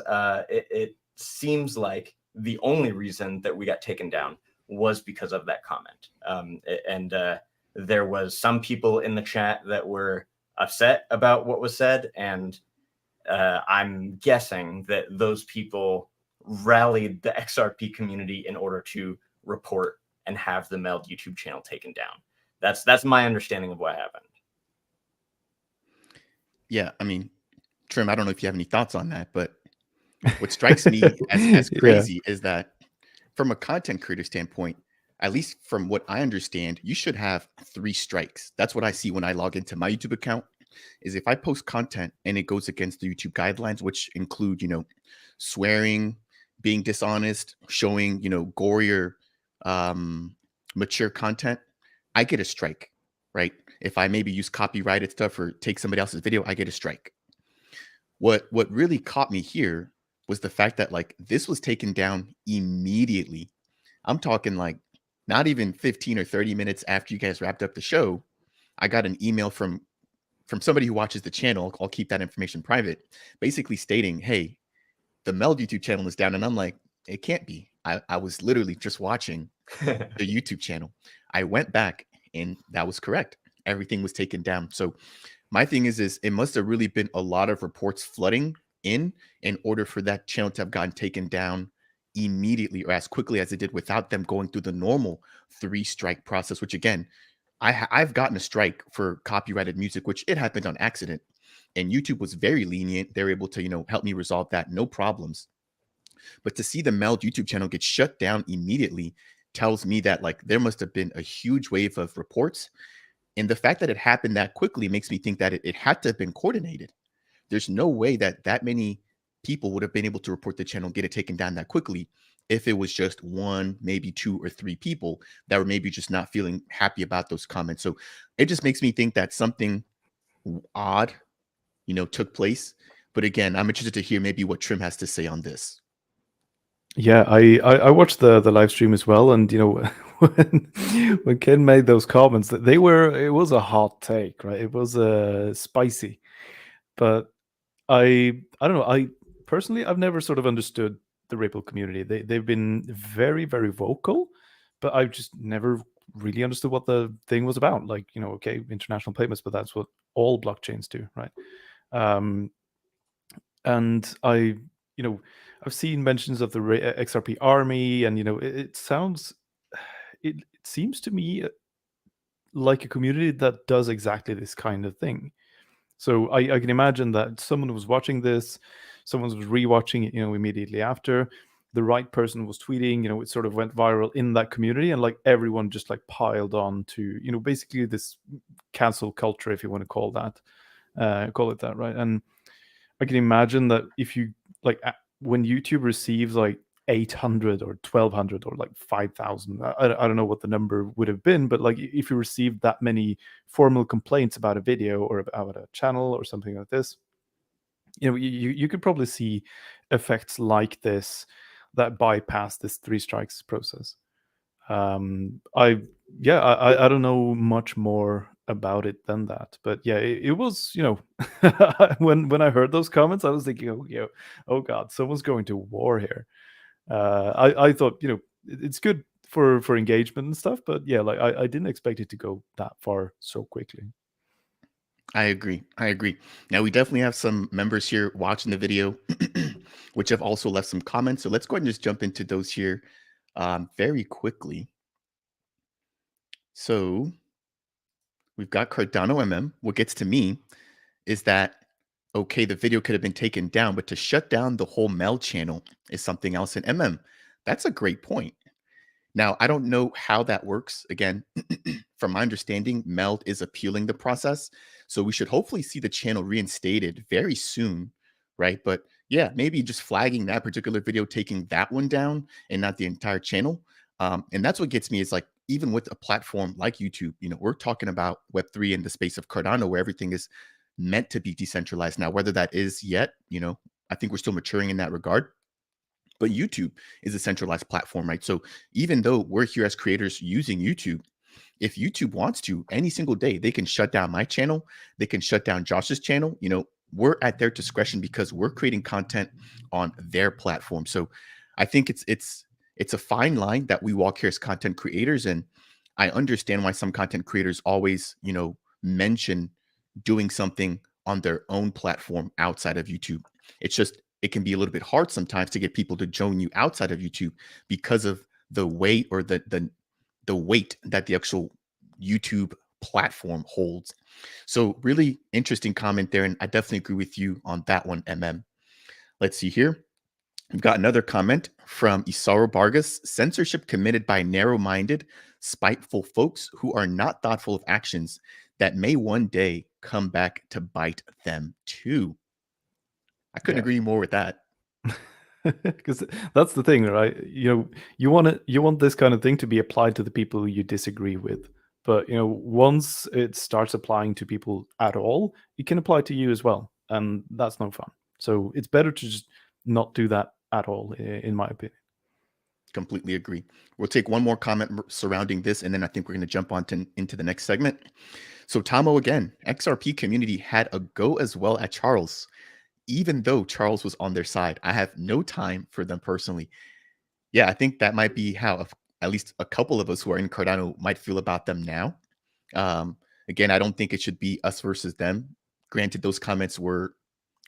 it seems like the only reason that we got taken down was because of that comment. there was some people in the chat that were upset about what was said, and I'm guessing that those people rallied the XRP community in order to report and have the MELD YouTube channel taken down. That's my understanding of what happened. Yeah, I mean, Trim, I don't know if you have any thoughts on that, but what strikes me as Yeah. crazy is that from a content creator standpoint, at least from what I understand, you should have 3 strikes. That's what I see when I log into my YouTube account, is if I post content and it goes against the YouTube guidelines, which include, swearing, being dishonest, showing, gorier, mature content, I get a strike, right? If I maybe use copyrighted stuff or take somebody else's video, I get a strike. What really caught me here was the fact that like this was taken down immediately. I'm talking like not even 15 or 30 minutes after you guys wrapped up the show. I got an email from somebody who watches the channel. I'll keep that information private, basically stating, hey, the MELD YouTube channel is down. And I'm like, it can't be. I was literally just watching the YouTube channel. I went back and that was correct. Everything was taken down. So my thing is it must have really been a lot of reports flooding in order for that channel to have gotten taken down immediately or as quickly as it did without them going through the normal 3-strike process, which again, I've gotten a strike for copyrighted music, which it happened on accident. And YouTube was very lenient. They're able to, help me resolve that. No problems. But to see the MELD YouTube channel get shut down immediately tells me that like there must have been a huge wave of reports. And the fact that it happened that quickly makes me think that it had to have been coordinated. There's no way that many people would have been able to report the channel, get it taken down that quickly if it was just 1, maybe 2 or 3 people that were maybe just not feeling happy about those comments. So it just makes me think that something odd, took place. But again, I'm interested to hear maybe what Trim has to say on this. Yeah, I watched the live stream as well, and when Ken made those comments, that it was a hot take, right? It was spicy, but I don't know. I personally, I've never sort of understood the Ripple community. They've been very, very vocal, but I've just never really understood what the thing was about. Like, okay, international payments, but that's what all blockchains do, right? And I've seen mentions of the XRP army, and it sounds, it seems to me like a community that does exactly this kind of thing. So I can imagine that someone was watching this, someone was rewatching it, immediately after. The right person was tweeting, it sort of went viral in that community, and like everyone just like piled on to, basically this cancel culture, if you want to call it that, right? And I can imagine that if you like when YouTube receives like 800 or 1200 or like 5000, I don't know what the number would have been, but like if you received that many formal complaints about a video or about a channel or something like this, you could probably see effects like this that bypass this 3 strikes process. I don't know much more about it than that, but yeah, it was, when I heard those comments, I was thinking, oh god, someone's going to war here. I thought, it's good for engagement and stuff, but yeah, like I didn't expect it to go that far so quickly. I agree. Now, we definitely have some members here watching the video, which have also left some comments. So let's go ahead and just jump into those here very quickly. So we've got Cardano MM. What gets to me is that, okay, the video could have been taken down, but to shut down the whole MELD channel is something else in MM. That's a great point. Now, I don't know how that works. Again, from my understanding, MELD is appealing the process. So we should hopefully see the channel reinstated very soon, right? But yeah, maybe just flagging that particular video, taking that one down and not the entire channel. And that's what gets me is like, even with a platform like YouTube, we're talking about Web3 in the space of Cardano, where everything is meant to be decentralized. Now, whether that is yet, I think we're still maturing in that regard. But YouTube is a centralized platform, right? So even though we're here as creators using YouTube, if YouTube wants to, any single day, they can shut down my channel. They can shut down Josh's channel. We're at their discretion because we're creating content on their platform. So I think it's a fine line that we walk here as content creators. And I understand why some content creators always, mention doing something on their own platform outside of YouTube. It's just, it can be a little bit hard sometimes to get people to join you outside of YouTube because of the weight or the weight that the actual YouTube platform holds. So really interesting comment there. And I definitely agree with you on that one, MM. Let's see here. We've got another comment from Isaro Vargas. Censorship committed by narrow-minded, spiteful folks who are not thoughtful of actions that may one day come back to bite them too. I couldn't agree more with that. Because that's the thing, right? You want this kind of thing to be applied to the people you disagree with. But once it starts applying to people at all, it can apply to you as well, and that's no fun. So it's better to just not do that at all, in my opinion. Completely agree. We'll take one more comment surrounding this, and then I think we're going to jump on into the next segment. So Tomo again, XRP community had a go as well at Charles, even though Charles was on their side. I have no time for them personally. Yeah, I think that might be how at least a couple of us who are in Cardano might feel about them now. Again, I don't think it should be us versus them. Granted, those comments were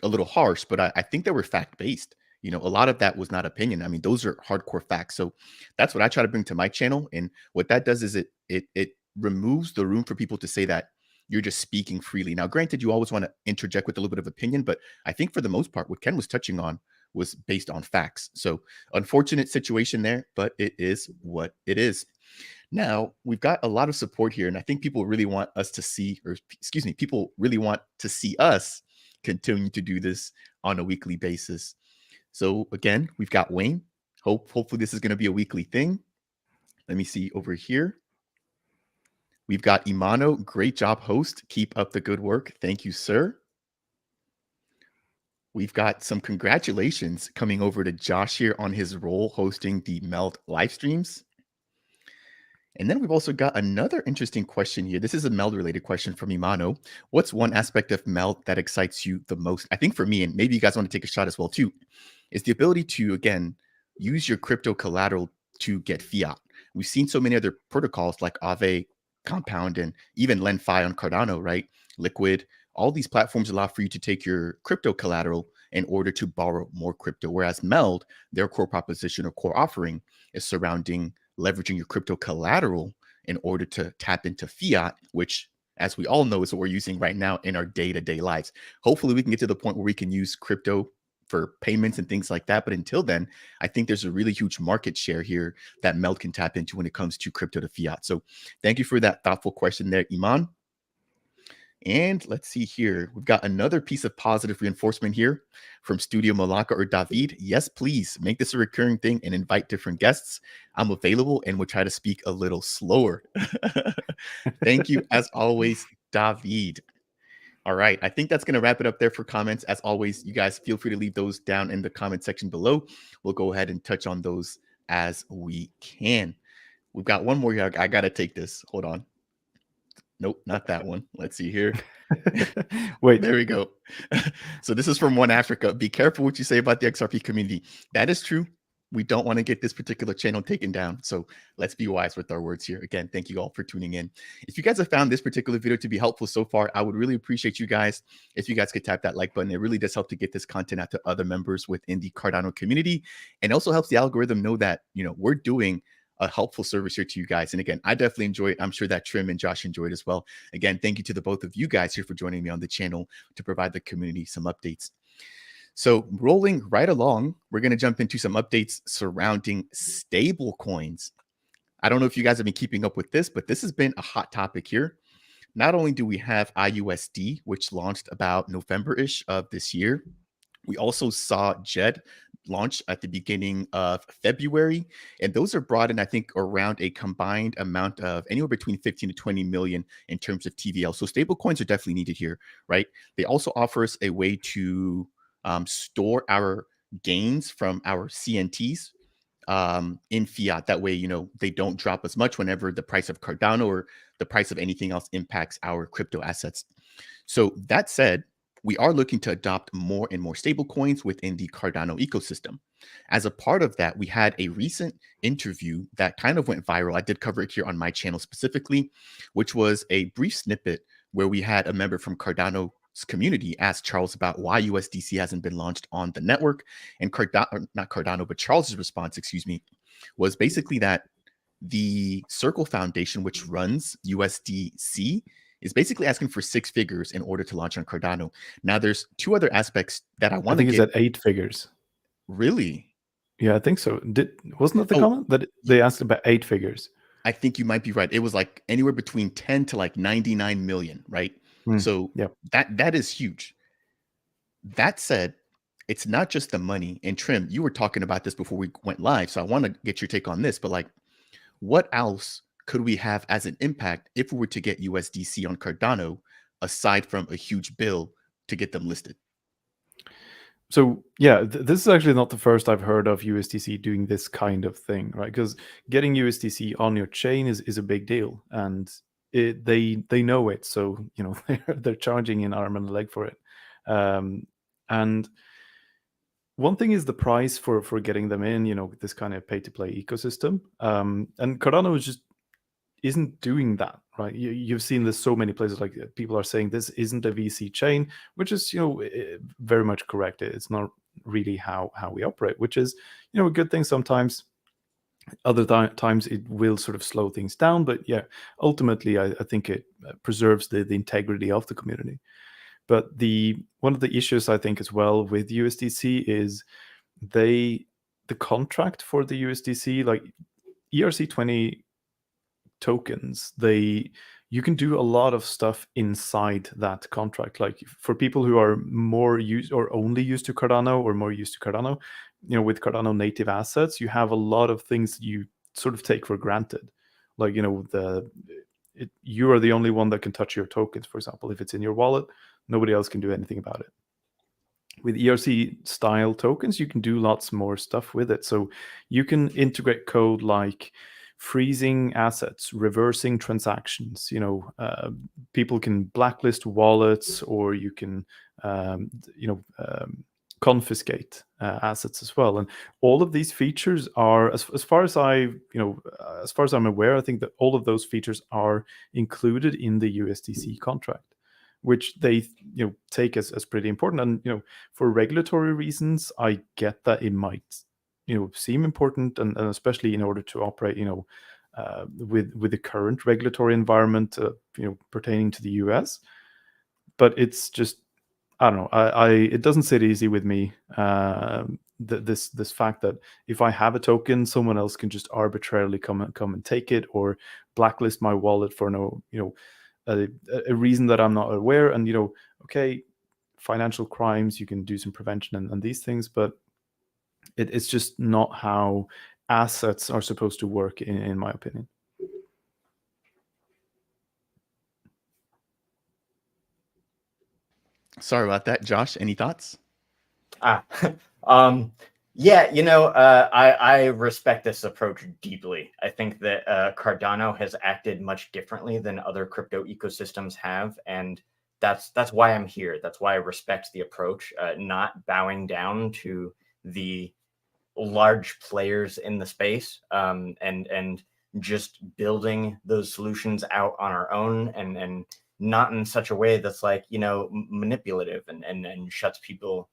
a little harsh, but I think they were fact-based. A lot of that was not opinion. I mean, those are hardcore facts. So that's what I try to bring to my channel. And what that does is it removes the room for people to say that you're just speaking freely. Now, granted, you always want to interject with a little bit of opinion, but I think for the most part, what Ken was touching on was based on facts. So unfortunate situation there, but it is what it is. Now, we've got a lot of support here, and I think people really want us to see, or excuse me, people really want to see us continue to do this on a weekly basis. So again, we've got Wayne. Hopefully this is going to be a weekly thing. Let me see over here. We've got Imano. Great job, host. Keep up the good work. Thank you, sir. We've got some congratulations coming over to Josh here on his role hosting the MELD live streams. And then we've also got another interesting question here. This is a MELD related question from Imano. What's one aspect of MELD that excites you the most? I think for me, and maybe you guys want to take a shot as well too, is the ability to, again, use your crypto collateral to get fiat. We've seen so many other protocols like Aave, Compound, and even LendFi on Cardano, right? Liquid. All these platforms allow for you to take your crypto collateral in order to borrow more crypto. Whereas MELD, their core proposition or core offering is surrounding leveraging your crypto collateral in order to tap into fiat, which, as we all know, is what we're using right now in our day-to-day lives. Hopefully we can get to the point where we can use crypto for payments and things like that. But until then, I think there's a really huge market share here that MELD can tap into when it comes to crypto to fiat. So thank you for that thoughtful question there, Iman. And let's see here. We've got another piece of positive reinforcement here from Studio Malaka or David. Yes, please make this a recurring thing and invite different guests. I'm available and we'll try to speak a little slower. Thank you, as always, David. All right. I think that's going to wrap it up there for comments. As always, you guys feel free to leave those down in the comment section below. We'll go ahead and touch on those as we can. We've got one more here. I got to take this. Hold on. Nope, not that one. Let's see here. Wait. There we go. So this is from One Africa. Be careful what you say about the XRP community. That is true. We don't want to get this particular channel taken down. So let's be wise with our words here. Again, thank you all for tuning in. If you guys have found this particular video to be helpful so far, I would really appreciate you guys if you guys could tap that like button. It really does help to get this content out to other members within the Cardano community, and also helps the algorithm know that, we're doing a helpful service here to you guys. And again, I definitely enjoy it. I'm sure that Trim and Josh enjoyed as well. Again, thank you to the both of you guys here for joining me on the channel to provide the community some updates. So rolling right along, we're going to jump into some updates surrounding stable coins. I don't know if you guys have been keeping up with this, but this has been a hot topic here. Not only do we have IUSD, which launched about November-ish of this year, we also saw JED launch at the beginning of February, and those are brought in, I think, around a combined amount of anywhere between 15 to 20 million in terms of TVL. So stable coins are definitely needed here, right? They also offer us a way to store our gains from our CNTs in fiat. That way, they don't drop as much whenever the price of Cardano or the price of anything else impacts our crypto assets. So that said, we are looking to adopt more and more stablecoins within the Cardano ecosystem. As a part of that, we had a recent interview that kind of went viral. I did cover it here on my channel specifically, which was a brief snippet where we had a member from Cardano's community ask Charles about why USDC hasn't been launched on the network. And Cardano, not Cardano, but Charles's response, excuse me, was basically that the Circle Foundation, which runs USDC, is basically asking for 6 figures in order to launch on Cardano. Now, there's 2 other aspects that I I want to think it's get. at 8 figures. Really? Yeah, I think so. Wasn't that the Oh, comment that they asked about 8 figures? I think you might be right. It was like anywhere between 10 to like 99 million, right? So Yeah. that is huge. That said, it's not just the money. And Trim, you were talking about this before we went live, so I want to get your take on this. But like, what else could we have as an impact if we were to get USDC on Cardano, aside from a huge bill to get them listed? So yeah, this is actually not the first I've heard of USDC doing this kind of thing, right? Because getting USDC on your chain is a big deal, and they know it. So you know they're charging an arm and a leg for it. And one thing is the price for getting them in. You know, this kind of pay to play ecosystem. And Cardano is just isn't doing that, right? You've seen this so many places. Like people are saying this isn't a VC chain, which is very much correct. It's not really how we operate, which is a good thing sometimes. Other times it will sort of slow things down, but yeah, ultimately I think it preserves the integrity of the community. But one of the issues I think as well with USDC is the contract for the USDC, like ERC20 tokens, you can do a lot of stuff inside that contract. Like for people who are more used or only used to Cardano or more used to Cardano, with Cardano native assets, you have a lot of things you sort of take for granted. Like, you are the only one that can touch your tokens, for example. If it's in your wallet, nobody else can do anything about it. With ERC style tokens, you can do lots more stuff with it. So you can integrate code like freezing assets, reversing transactions. People can blacklist wallets, or you can confiscate assets as well. And all of these features are, as far as I'm aware, I think that all of those features are included in the USDC contract, which they take as pretty important. And for regulatory reasons, I get that it might seem important, and especially in order to operate with the current regulatory environment pertaining to the US. But it's just, I don't know, it doesn't sit easy with me, this fact that if I have a token, someone else can just arbitrarily come and take it, or blacklist my wallet for a reason that I'm not aware. And okay, financial crimes, you can do some prevention and these things, but it's just not how assets are supposed to work, in my opinion. Sorry about that, Josh. Any thoughts? Yeah, I respect this approach deeply. I think that Cardano has acted much differently than other crypto ecosystems have, and that's why I'm here. That's why I respect the approach, not bowing down to the large players in the space, and just building those solutions out on our own, and not in such a way that's like manipulative and shuts people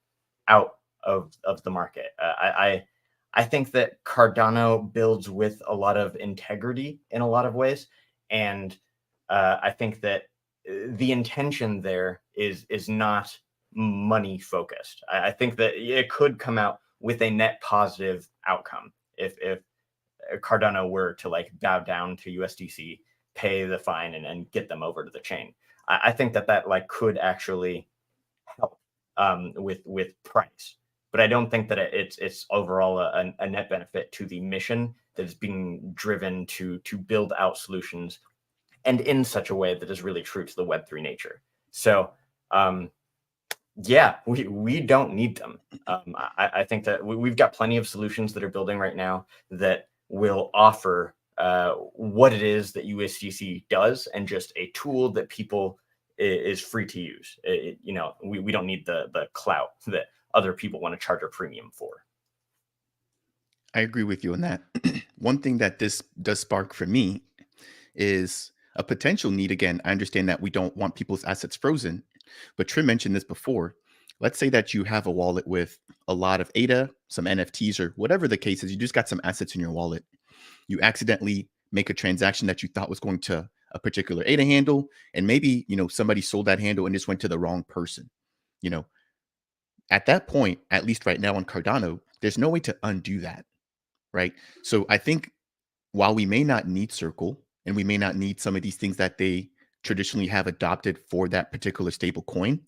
out of the market. I think that Cardano builds with a lot of integrity in a lot of ways, and I think that the intention there is not money focused. I think that it could come out with a net positive outcome if Cardano were to like bow down to USDC, pay the fine, and get them over to the chain. I think that like could actually help with price, but I don't think that it's overall a net benefit to the mission that is being driven to build out solutions, and in such a way that is really true to the Web3 nature. So yeah, we don't need them. I think that we've got plenty of solutions that are building right now that will offer what it is that USDC does, and just a tool that people is free to use. You know, we don't need the clout that other people want to charge a premium for. I agree with you on that. One thing that this does spark for me is a potential need. Again, I understand that we don't want people's assets frozen, but Trim mentioned this before. Let's say that you have a wallet with a lot of ADA, some NFTs, or whatever the case is. You just got some assets in your wallet. You accidentally make a transaction that you thought was going to a particular ADA handle, and maybe, you know, somebody sold that handle and just went to the wrong person. You know, at that point, at least right now on Cardano, there's no way to undo that, right? So I think while we may not need Circle and we may not need some of these things that they traditionally have adopted for that particular stable coin,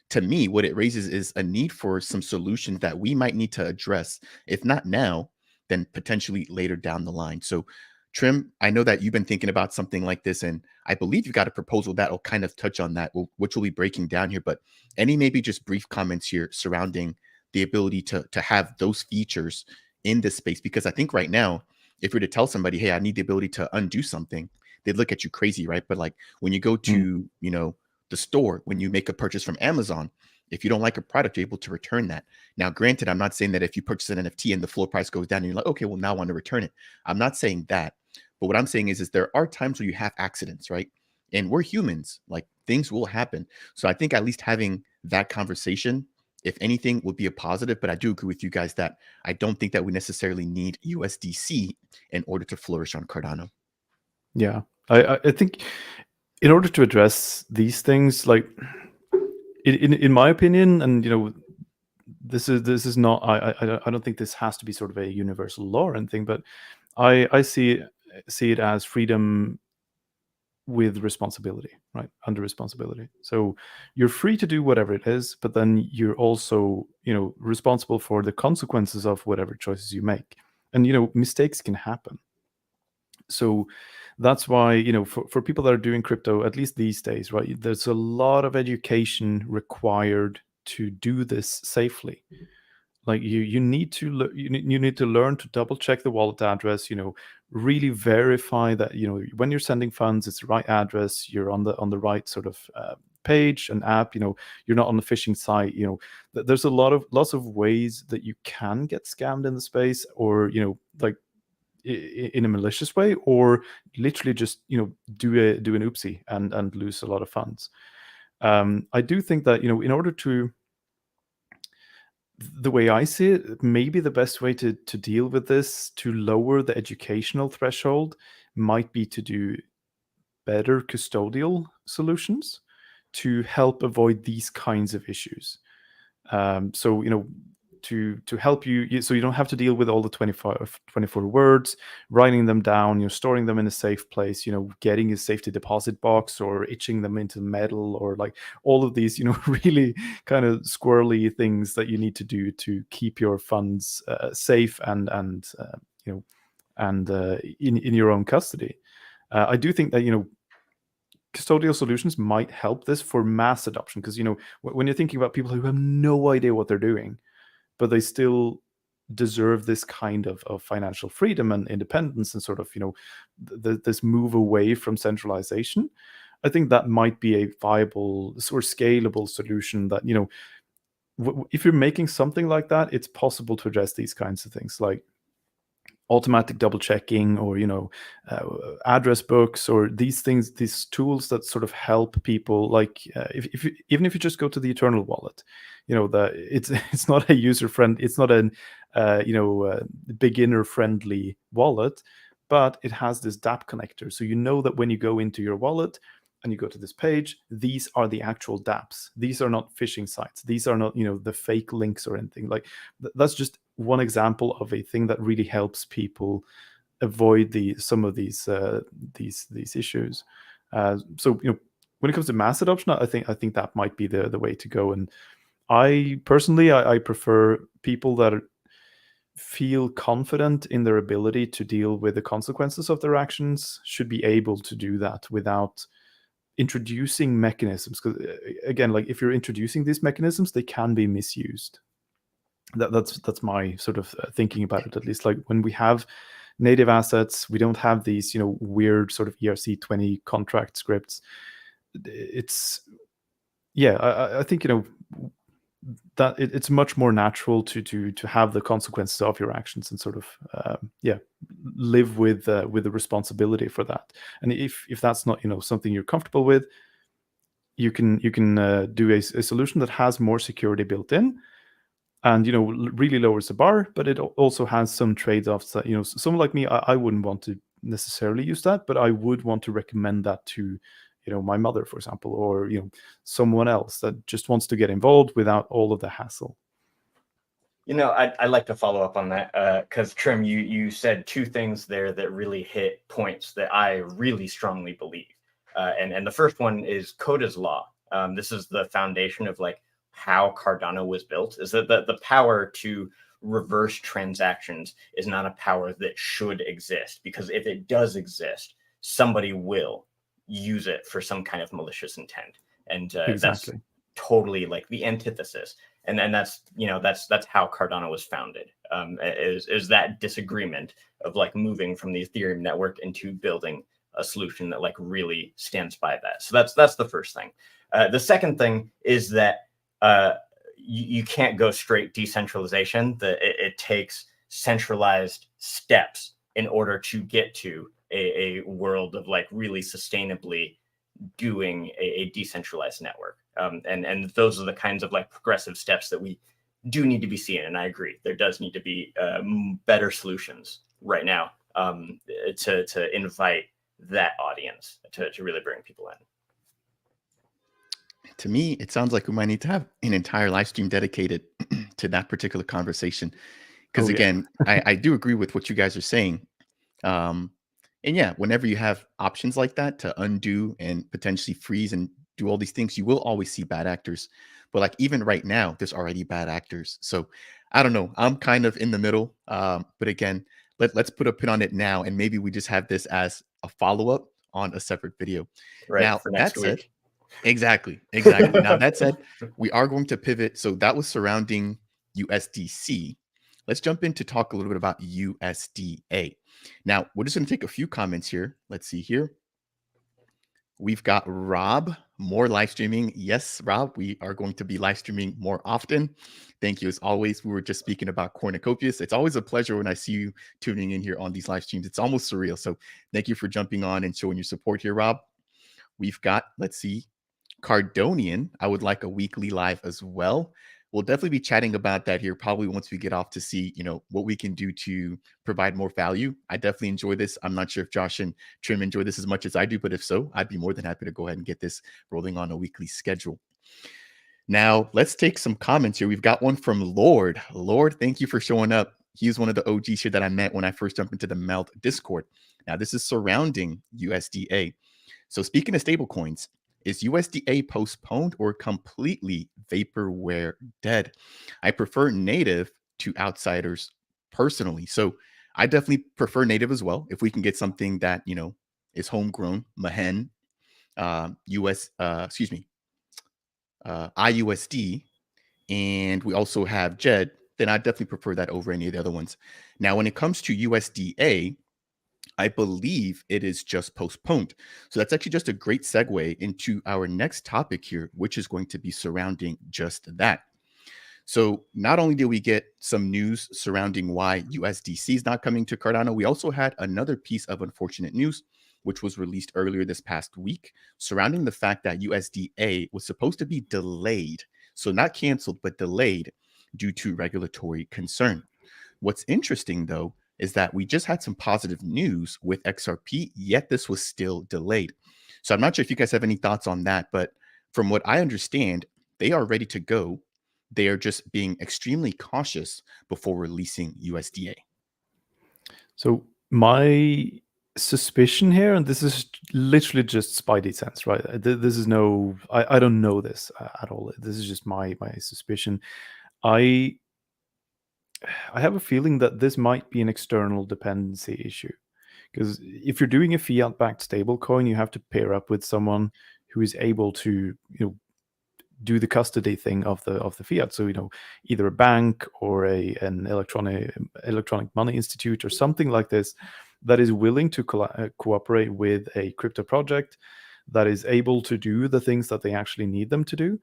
to me, what it raises is a need for some solutions that we might need to address, if not now, then potentially later down the line. So, Trim, I know that you've been thinking about something like this, and I believe you've got a proposal that will kind of touch on that, which we'll be breaking down here. But any maybe just brief comments here surrounding the ability to have those features in this space? Because I think right now, if you're to tell somebody, hey, I need the ability to undo something, they'd look at you crazy, right? But like when you go to, you know, the store, when you make a purchase from Amazon, if you don't like a product, you're able to return that. Now, granted, I'm not saying that if you purchase an NFT and the floor price goes down and you're like, okay, well, now I want to return it. I'm not saying that. But what I'm saying is there are times where you have accidents, right? And we're humans, like things will happen. So I think at least having that conversation, if anything, would be a positive. But I do agree with you guys that I don't think that we necessarily need USDC in order to flourish on Cardano. Yeah, I think in order to address these things, like in my opinion, and you know, this is not, I don't think this has to be sort of a universal law or anything, but I see it as freedom with responsibility, right? Under responsibility. So you're free to do whatever it is, but then you're also, you know, responsible for the consequences of whatever choices you make. And, you know, mistakes can happen. So that's why, you know, for people that are doing crypto, at least these days, right, there's a lot of education required to do this safely. Like you need to you need to learn to double check the wallet address, you know, really verify that, you know, when you're sending funds, it's the right address, you're on the right sort of page and app, you know, you're not on the phishing site, you know. There's lots of ways that you can get scammed in the space, or, you know, like in a malicious way, or literally just, you know, do an oopsie and lose a lot of funds. I do think that, you know, in order to, the way I see it, maybe the best way to deal with this, to lower the educational threshold, might be to do better custodial solutions to help avoid these kinds of issues. So, you know, to help you, so you don't have to deal with all the 24 words, writing them down, you know, storing them in a safe place, you know, getting a safety deposit box or itching them into metal, or like all of these, you know, really kind of squirrely things that you need to do to keep your funds safe and you know, and in your own custody. I do think that, you know, custodial solutions might help this for mass adoption, because, you know, when you're thinking about people who have no idea what they're doing, but they still deserve this kind of financial freedom and independence, and sort of, you know, this move away from centralization, I think that might be a viable or scalable solution that, you know, if you're making something like that, it's possible to address these kinds of things, like automatic double checking, or, you know, address books, or these things, these tools that sort of help people, like if you, even if you just go to the Eternal wallet, you know, it's not a user friend, it's not an you know, beginner friendly wallet, but it has this DApp connector, so you know that when you go into your wallet and you go to this page, these are the actual dApps. These are not phishing sites. These are not, you know, the fake links or anything. Like that's just one example of a thing that really helps people avoid some of these issues. So, you know, when it comes to mass adoption, I think that might be the way to go. And I personally, I prefer people that feel confident in their ability to deal with the consequences of their actions should be able to do that without introducing mechanisms, because again, like if you're introducing these mechanisms, they can be misused. That's my sort of thinking about it, at least. Like when we have native assets, we don't have these, you know, weird sort of ERC20 contract scripts. It's yeah, I think that it's much more natural to have the consequences of your actions and sort of live with the responsibility for that. And if that's not something you're comfortable with, you can do a solution that has more security built in, and really lowers the bar, but it also has some trade-offs that someone like me, I wouldn't want to necessarily use that, but I would want to recommend that to my mother, for example, or someone else that just wants to get involved without all of the hassle. I'd like to follow up on that because Trim, you said two things there that really hit points that I really strongly believe. And the first one is code is law. This is the foundation of like how Cardano was built, is that the power to reverse transactions is not a power that should exist, because if it does exist, somebody will use it for some kind of malicious intent. And Exactly. that's totally like the antithesis. And then that's how Cardano was founded, is that disagreement of like moving from the Ethereum network into building a solution that like really stands by that. So that's the first thing. The second thing is that you can't go straight decentralization. It takes centralized steps in order to get to a world of like really sustainably doing a decentralized network. And those are the kinds of like progressive steps that we do need to be seeing. And I agree, there does need to be better solutions right now to invite that audience to really bring people in. To me, it sounds like we might need to have an entire live stream dedicated to that particular conversation. Because again, I do agree with what you guys are saying. And yeah, whenever you have options like that to undo and potentially freeze and do all these things, you will always see bad actors. But like even right now, there's already bad actors. So I don't know. I'm kind of in the middle. But again, let's put a pin on it now, and maybe we just have this as a follow-up on a separate video. Right, Now, for next week. Exactly. Now, that said, we are going to pivot. So that was surrounding USDC. Let's jump in to talk a little bit about USDA. Now, we're just going to take a few comments here. Let's see here. We've got Rob, more live streaming. Yes, Rob, we are going to be live streaming more often. Thank you. As always, we were just speaking about Cornucopias. It's always a pleasure when I see you tuning in here on these live streams. It's almost surreal. So thank you for jumping on and showing your support here, Rob. We've got, let's see, Cardonian. I would like a weekly live as well. We'll definitely be chatting about that here probably once we get off to see, what we can do to provide more value. I definitely enjoy this. I'm not sure if Josh and Trim enjoy this as much as I do, but if so, I'd be more than happy to go ahead and get this rolling on a weekly schedule. Now, let's take some comments here. We've got one from Lord. Lord, thank you for showing up. He's one of the OGs here that I met when I first jumped into the MELD Discord. Now, this is surrounding USDA. So speaking of stablecoins, is USDA postponed or completely vaporware dead? I prefer native to outsiders personally. So I definitely prefer native as well. If we can get something that, is homegrown, Mahen, IUSD, and we also have JED, then I definitely prefer that over any of the other ones. Now, when it comes to USDA, I believe it is just postponed. So that's actually just a great segue into our next topic here, which is going to be surrounding just that. So not only did we get some news surrounding why USDC is not coming to Cardano, we also had another piece of unfortunate news, which was released earlier this past week, surrounding the fact that USDA was supposed to be delayed. So not canceled, but delayed due to regulatory concern. What's interesting, though, is that we just had some positive news with XRP, yet this was still delayed. So I'm not sure if you guys have any thoughts on that, but from what I understand, they are ready to go. They are just being extremely cautious before releasing USDA. So my suspicion here, and this is literally just spidey sense, right? This is no, I don't know this at all. This is just my suspicion. I have a feeling that this might be an external dependency issue, because if you're doing a fiat-backed stablecoin, you have to pair up with someone who is able to, do the custody thing of the fiat. So either a bank or an electronic money institute or something like this that is willing to cooperate with a crypto project that is able to do the things that they actually need them to do.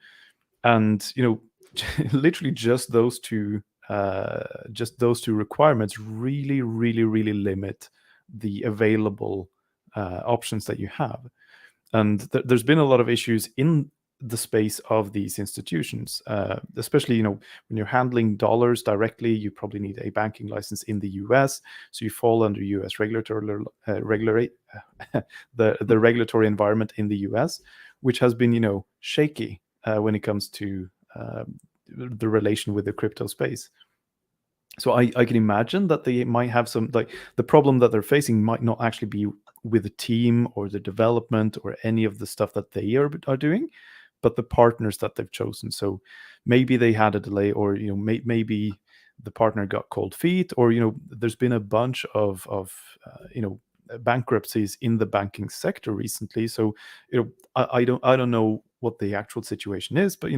And literally just those two requirements really, really, really limit the available options that you have. And there's been a lot of issues in the space of these institutions, especially when you're handling dollars directly. You probably need a banking license in the US, so you fall under US regulatory the regulatory environment in the US, which has been shaky when it comes to the relation with the crypto space. So I can imagine that they might have some, like, the problem that they're facing might not actually be with the team or the development or any of the stuff that they are doing, but the partners that they've chosen. So maybe they had a delay, or maybe the partner got cold feet, or there's been a bunch of bankruptcies in the banking sector recently. So I don't know what the actual situation is, but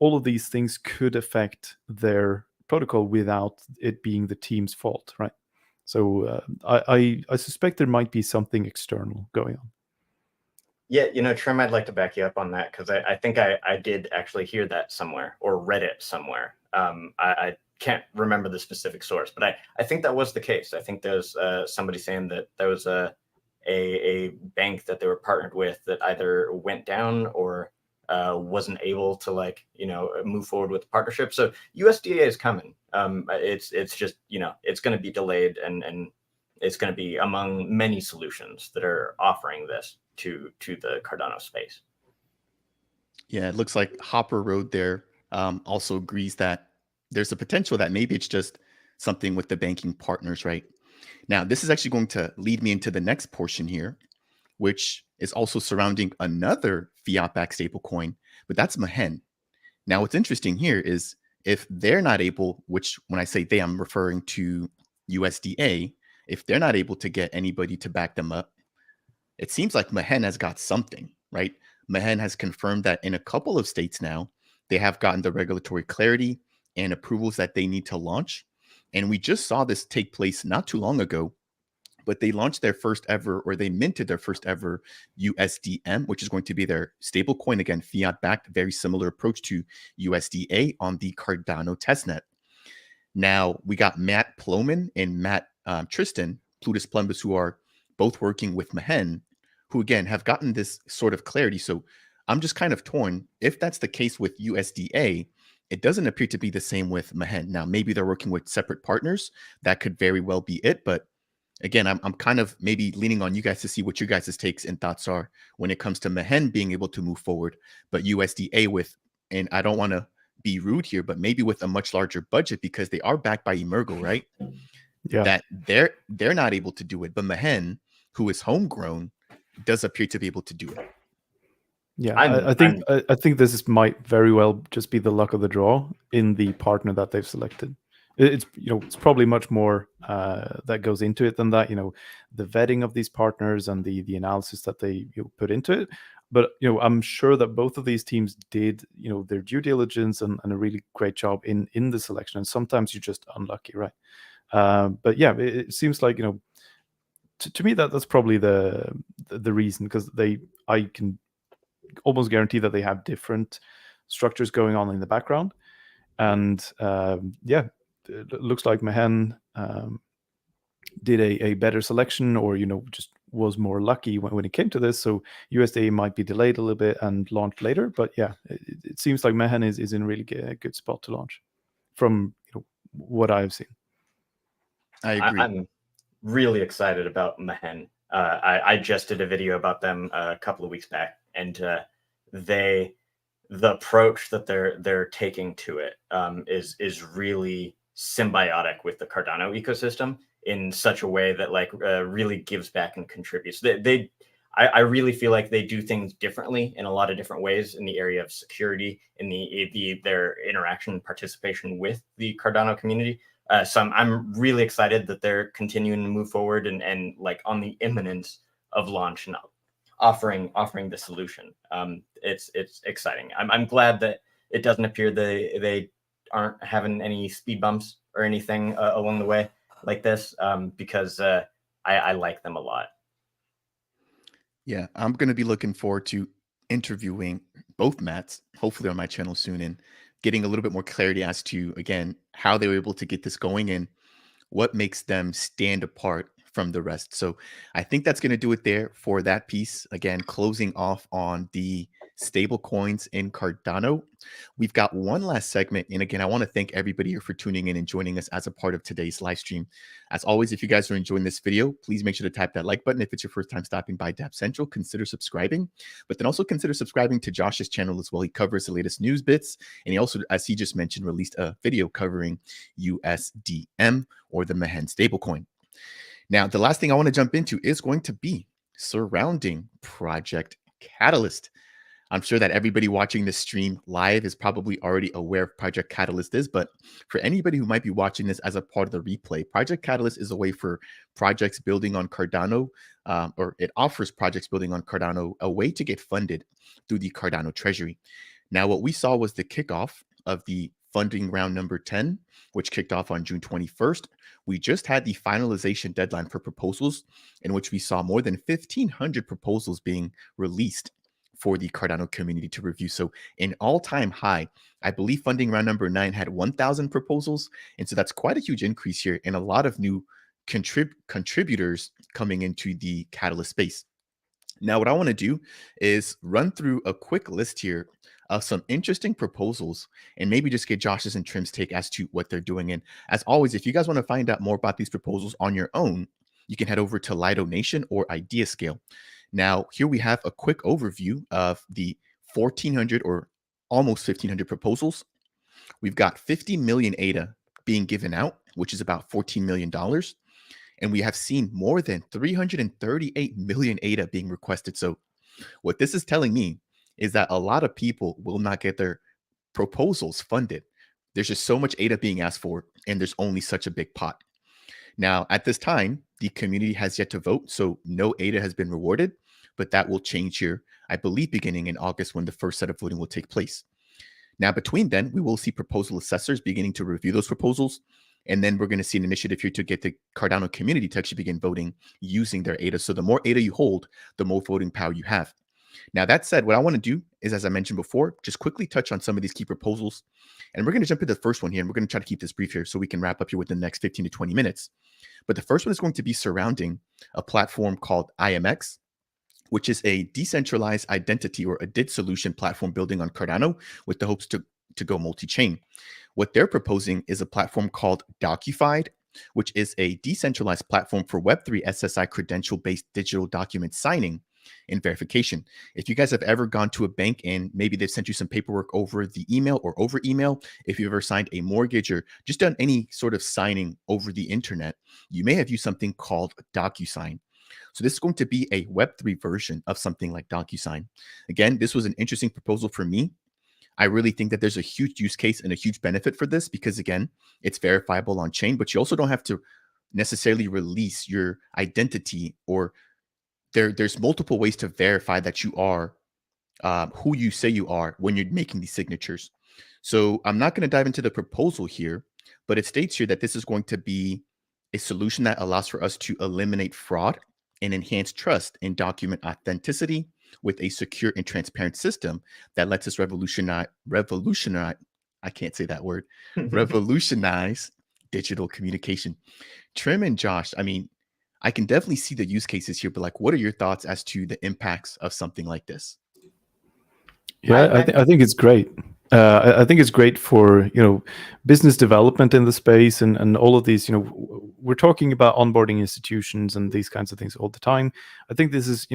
all of these things could affect their protocol without it being the team's fault, right? So I suspect there might be something external going on. Yeah, Trim, I'd like to back you up on that, because I think I did actually hear that somewhere or read it somewhere. I can't remember the specific source, but I think that was the case. I think there's somebody saying that there was a bank that they were partnered with that either went down or wasn't able to move forward with the partnership. So USDA is coming. It's just it's going to be delayed, and it's going to be among many solutions that are offering this to the Cardano space. Yeah, it looks like Hopper Road there also agrees that there's a potential that maybe it's just something with the banking partners, right? Now, this is actually going to lead me into the next portion here, which is also surrounding another fiat-backed stablecoin, but that's MEHN. Now, what's interesting here is if they're not able, which when I say they, I'm referring to USDA, if they're not able to get anybody to back them up, it seems like MEHN has got something, right? MEHN has confirmed that in a couple of states now, they have gotten the regulatory clarity and approvals that they need to launch. And we just saw this take place not too long ago, but they launched their first ever, or they minted their first ever USDM, which is going to be their stable coin, again, fiat backed, very similar approach to USDA on the Cardano testnet. Now, we got Matt Plomin and Matt Tristan, Plutus Plumbus, who are both working with MEHN, who again have gotten this sort of clarity. So I'm just kind of torn. If that's the case with USDA, it doesn't appear to be the same with MEHN. Now, maybe they're working with separate partners. That could very well be it. But again, I'm kind of maybe leaning on you guys to see what you guys' takes and thoughts are when it comes to MEHN being able to move forward, but USDA with, and I don't want to be rude here, but maybe with a much larger budget, because they are backed by Emergo, right? Yeah. That they're not able to do it, but MEHN, who is homegrown, does appear to be able to do it. Yeah, I think this might very well just be the luck of the draw in the partner that they've selected. It's it's probably much more that goes into it than that. The vetting of these partners and the analysis that they put into it. But I'm sure that both of these teams did their due diligence and a really great job in the selection. And sometimes you're just unlucky, right? But yeah, it seems like to me that's probably the reason, because I can almost guarantee that they have different structures going on in the background. And yeah, it looks like MEHN did a better selection, or just was more lucky when it came to this. So USDA might be delayed a little bit and launched later, but yeah, it seems like MEHN is in really a good spot to launch from what I've seen. I agree. I'm really excited about MEHN. I just did a video about them a couple of weeks back, and the approach that they're taking to it is really symbiotic with the Cardano ecosystem in such a way that really gives back and contributes. I really feel like they do things differently in a lot of different ways in the area of security, in their interaction and participation with the Cardano community. So I'm really excited that they're continuing to move forward and on the imminence of launch and offering the solution. It's exciting. I'm glad that it doesn't appear they aren't having any speed bumps or anything along the way like this, because I like them a lot. Yeah, I'm going to be looking forward to interviewing both Matts, hopefully on my channel soon, and getting a little bit more clarity as to, again, how they were able to get this going and what makes them stand apart from the rest. So I think that's going to do it there for that piece. Again, closing off on the stable coins in Cardano. We've got one last segment. And again, I want to thank everybody here for tuning in and joining us as a part of today's live stream. As always, if you guys are enjoying this video, please make sure to tap that like button. If it's your first time stopping by Dap Central, consider subscribing, but then also consider subscribing to Josh's channel as well. He covers the latest news bits. And he also, as he just mentioned, released a video covering USDM, or the MELD stablecoin. Now, the last thing I want to jump into is going to be surrounding Project Catalyst. I'm sure that everybody watching this stream live is probably already aware of Project Catalyst is, but for anybody who might be watching this as a part of the replay, Project Catalyst is a way for projects building on Cardano, or it offers projects building on Cardano a way to get funded through the Cardano treasury. Now, what we saw was the kickoff of the funding round number 10, which kicked off on June 21st. We just had the finalization deadline for proposals, in which we saw more than 1,500 proposals being released for the Cardano community to review. So an all-time high. I believe funding round number 9 had 1,000 proposals. And so that's quite a huge increase here, and a lot of new contributors coming into the Catalyst space. Now, what I want to do is run through a quick list here of some interesting proposals and maybe just get Josh's and Trim's take as to what they're doing. And as always, if you guys want to find out more about these proposals on your own, you can head over to Lido Nation or IdeaScale. Now, here we have a quick overview of the 1,400 or almost 1,500 proposals. We've got 50 million ADA being given out, which is about $14 million. And we have seen more than 338 million ADA being requested. So what this is telling me is that a lot of people will not get their proposals funded. There's just so much ADA being asked for, and there's only such a big pot. Now, at this time, the community has yet to vote, so no ADA has been rewarded, but that will change here, I believe, beginning in August when the first set of voting will take place. Now, between then, we will see proposal assessors beginning to review those proposals. And then we're going to see an initiative here to get the Cardano community to actually begin voting using their ADA. So the more ADA you hold, the more voting power you have. Now, that said, what I want to do is, as I mentioned before, just quickly touch on some of these key proposals. And we're going to jump into the first one here, and we're going to try to keep this brief here so we can wrap up here within the next 15 to 20 minutes. But the first one is going to be surrounding a platform called IMX, which is a decentralized identity or a DID solution platform building on Cardano with the hopes to go multi-chain. What they're proposing is a platform called Docufied, which is a decentralized platform for Web3 SSI credential-based digital document signing and verification. If you guys have ever gone to a bank and maybe they've sent you some paperwork over the email or over email, if you've ever signed a mortgage or just done any sort of signing over the internet, you may have used something called DocuSign. So this is going to be a Web3 version of something like DocuSign. Again, this was an interesting proposal for me. I really think that there's a huge use case and a huge benefit for this because, again, it's verifiable on chain, but you also don't have to necessarily release your identity, or there's multiple ways to verify that you are who you say you are when you're making these signatures. So I'm not going to dive into the proposal here, but it states here that this is going to be a solution that allows for us to eliminate fraud and enhance trust in document authenticity with a secure and transparent system that lets us revolutionize, I can't say that word, revolutionize digital communication. Trim and Josh, I mean, I can definitely see the use cases here, but like, what are your thoughts as to the impacts of something like this? Yeah, I think it's great. I think it's great for business development in the space and all of these. We're talking about onboarding institutions and these kinds of things all the time. I think this is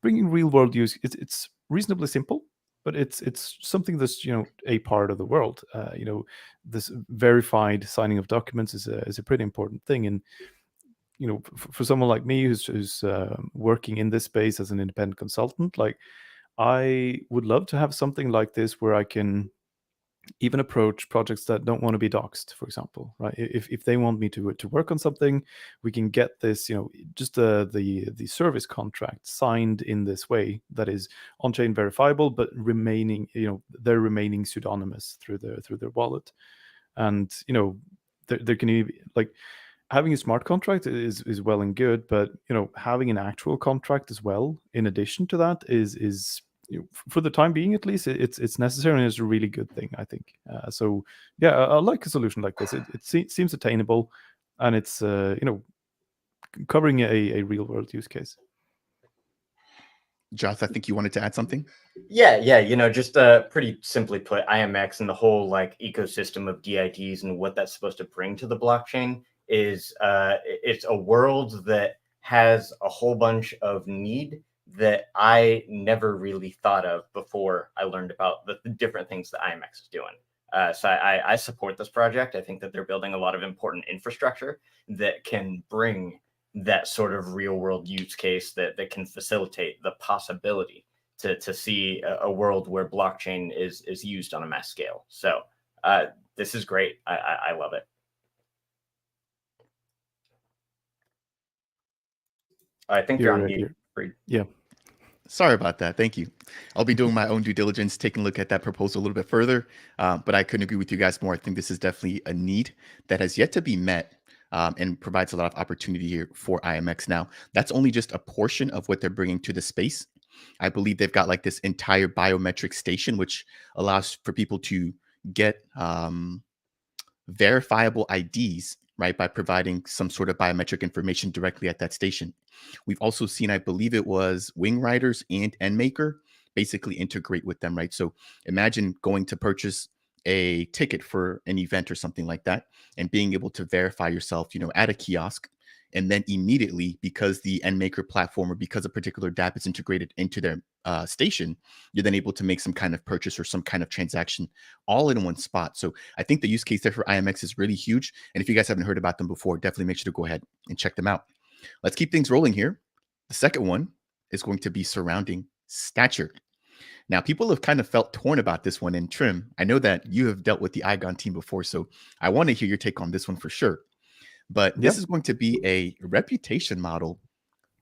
bringing real world use. It's reasonably simple, but it's something that's a part of the world. This verified signing of documents is a pretty important thing, and for someone like me who's working in this space as an independent consultant, like, I would love to have something like this where I can even approach projects that don't want to be doxed, for example, right? If they want me to work on something, we can get this, just the service contract signed in this way that is on-chain verifiable, but remaining, they're remaining pseudonymous through their wallet, and there can be like. having a smart contract is well and good, but having an actual contract as well in addition to that is for the time being at least it's necessary, and it's a really good thing, I think. So yeah, I like a solution like this. It seems attainable, and it's covering a real world use case. Josh, I think you wanted to add something. Yeah, just pretty simply put, IMX and the whole like ecosystem of DIDs and what that's supposed to bring to the blockchain is it's a world that has a whole bunch of need that I never really thought of before I learned about the different things that IMX is doing. So I support this project. I think that they're building a lot of important infrastructure that can bring that sort of real world use case that can facilitate the possibility to see a world where blockchain is used on a mass scale. So this is great. I love it. I think you're on mute. Yeah. Sorry about that. Thank you. I'll be doing my own due diligence, taking a look at that proposal a little bit further. But I couldn't agree with you guys more. I think this is definitely a need that has yet to be met, and provides a lot of opportunity here for IMX. Now, that's only just a portion of what they're bringing to the space. I believe they've got like this entire biometric station, which allows for people to get verifiable IDs, right, by providing some sort of biometric information directly at that station. We've also seen, I believe it was WingRiders and NMaker basically integrate with them, right? So imagine going to purchase a ticket for an event or something like that and being able to verify yourself, at a kiosk. And then immediately, because the NMaker platform or because a particular dApp is integrated into their station, you're then able to make some kind of purchase or some kind of transaction all in one spot. So I think the use case there for IMX is really huge. And if you guys haven't heard about them before, definitely make sure to go ahead and check them out. Let's keep things rolling here. The second one is going to be surrounding stature. Now, people have kind of felt torn about this one. And Trim, I know that you have dealt with the Iagon team before, so I want to hear your take on this one for sure. But this is going to be a reputation model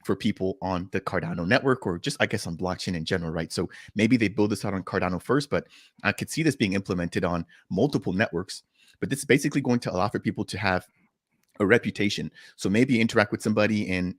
for people on the Cardano network, or just, I guess, on blockchain in general, right? So maybe they build this out on Cardano first, but I could see this being implemented on multiple networks. But this is basically going to allow for people to have a reputation. So maybe you interact with somebody and,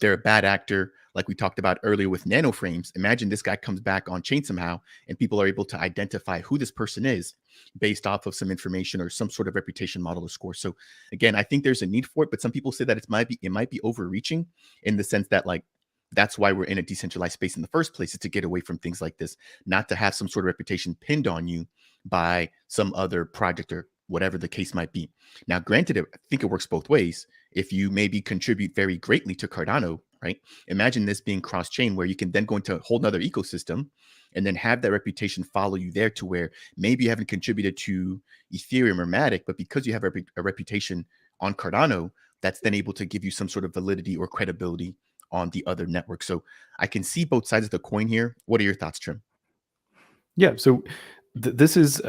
they're a bad actor, like we talked about earlier with Nano frames. Imagine this guy comes back on chain somehow and people are able to identify who this person is based off of some information or some sort of reputation model or score. So again, I think there's a need for it, but some people say that it might be overreaching, in the sense that like that's why we're in a decentralized space in the first place, is to get away from things like this, not to have some sort of reputation pinned on you by some other project or whatever the case might be. Now, granted, I think it works both ways. If you maybe contribute very greatly to Cardano, right? Imagine this being cross-chain, where you can then go into a whole nother ecosystem and then have that reputation follow you there, to where maybe you haven't contributed to Ethereum or Matic, but because you have a reputation on Cardano, that's then able to give you some sort of validity or credibility on the other network. So I can see both sides of the coin here. What are your thoughts, Trim? Yeah, so this is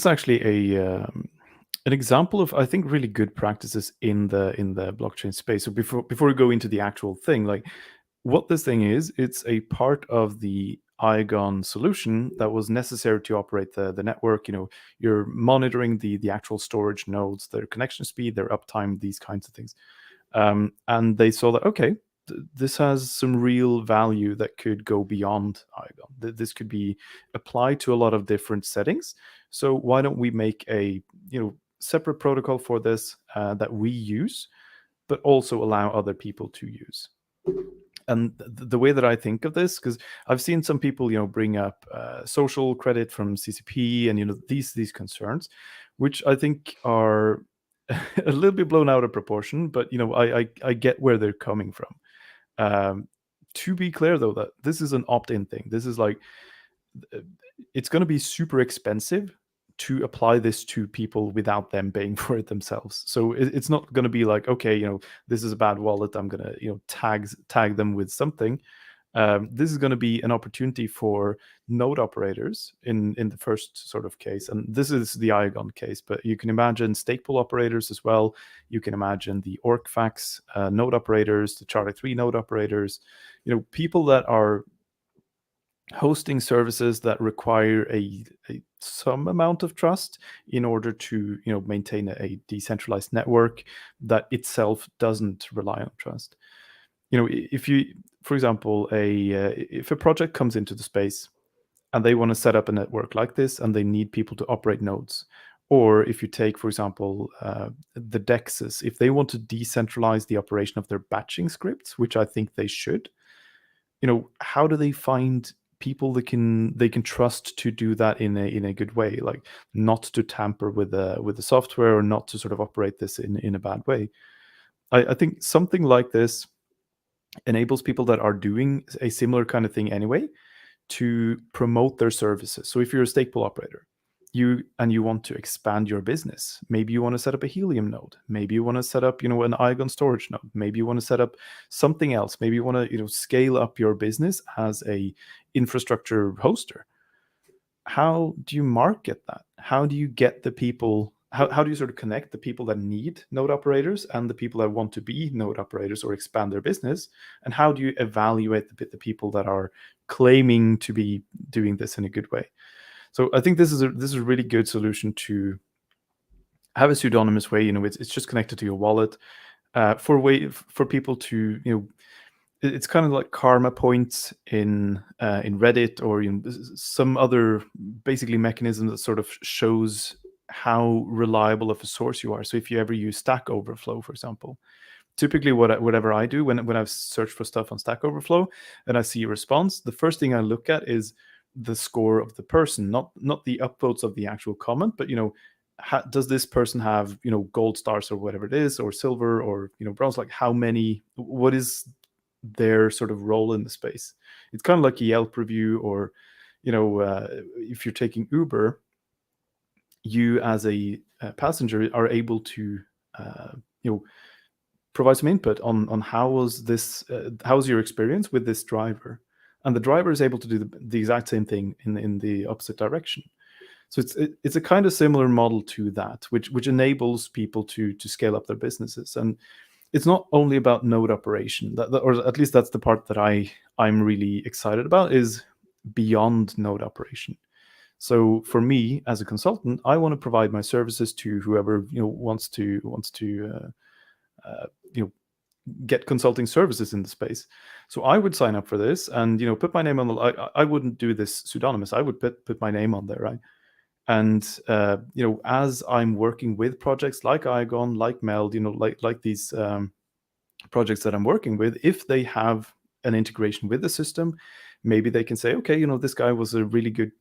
actually an example of, I think, really good practices in the blockchain space. So before we go into the actual thing, like what this thing is, it's a part of the Iagon solution that was necessary to operate the network. You're monitoring the actual storage nodes, their connection speed, their uptime, these kinds of things. And they saw that, okay, this has some real value that could go beyond Iagon. This could be applied to a lot of different settings. So why don't we make a separate protocol for this that we use, but also allow other people to use? And the way that I think of this, because I've seen some people bring up social credit from CCP and these concerns, which I think are a little bit blown out of proportion, but I get where they're coming from. To be clear, though, that this is an opt-in thing. This is like, it's going to be super expensive to apply this to people without them paying for it themselves. So it's not going to be like, okay, this is a bad wallet, I'm going to tag them with something. This is going to be an opportunity for node operators in the first sort of case, and this is the Iagon case, but you can imagine stake pool operators as well. You can imagine the OrcFax node operators, the Charter 3 node operators, people that are hosting services that require a some amount of trust in order to maintain a decentralized network that itself doesn't rely on trust. If you, for example, if a project comes into the space and they want to set up a network like this and they need people to operate nodes, or if you take, for example, the DEXs, if they want to decentralize the operation of their batching scripts, which I think they should, how do they find people that they can trust to do that in a good way, like not to tamper with the software or not to sort of operate this in a bad way? I think something like this enables people that are doing a similar kind of thing anyway to promote their services. So if you're a stake pool operator, you want to expand your business, maybe you want to set up a Helium node, maybe you want to set up an Iagon storage node, maybe you want to set up something else, maybe you want to scale up your business as a infrastructure hoster. How do you market that? How do you get the people? How do you sort of connect the people that need node operators and the people that want to be node operators or expand their business? And how do you evaluate the people that are claiming to be doing this in a good way? So I think this is a really good solution to have a pseudonymous way. It's just connected to your wallet for people to it's kind of like karma points in Reddit or some other basically mechanism that sort of shows how reliable of a source you are. So if you ever use Stack Overflow, for example, typically whatever I do when I've searched for stuff on Stack Overflow and I see a response, the first thing I look at is the score of the person, not the upvotes of the actual comment, but does this person have gold stars or whatever it is, or silver or bronze? Like how many? What is their sort of role in the space? It's kind of like a Yelp review, or if you're taking Uber, you as a passenger are able to provide some input on how was your experience with this driver, and the driver is able to do the exact same thing in the opposite direction. So it's a kind of similar model to that, which enables people to scale up their businesses. And it's not only about node operation, or at least that's the part that I'm really excited about, is beyond node operation. So for me as a consultant, I want to provide my services to whoever wants to get consulting services in the space. So I would sign up for this and put my name on the. I wouldn't do this pseudonymous. I would put my name on there, right? And as I'm working with projects like Iagon, like MELD, like these projects that I'm working with, if they have an integration with the system, maybe they can say, okay, this guy was a really good,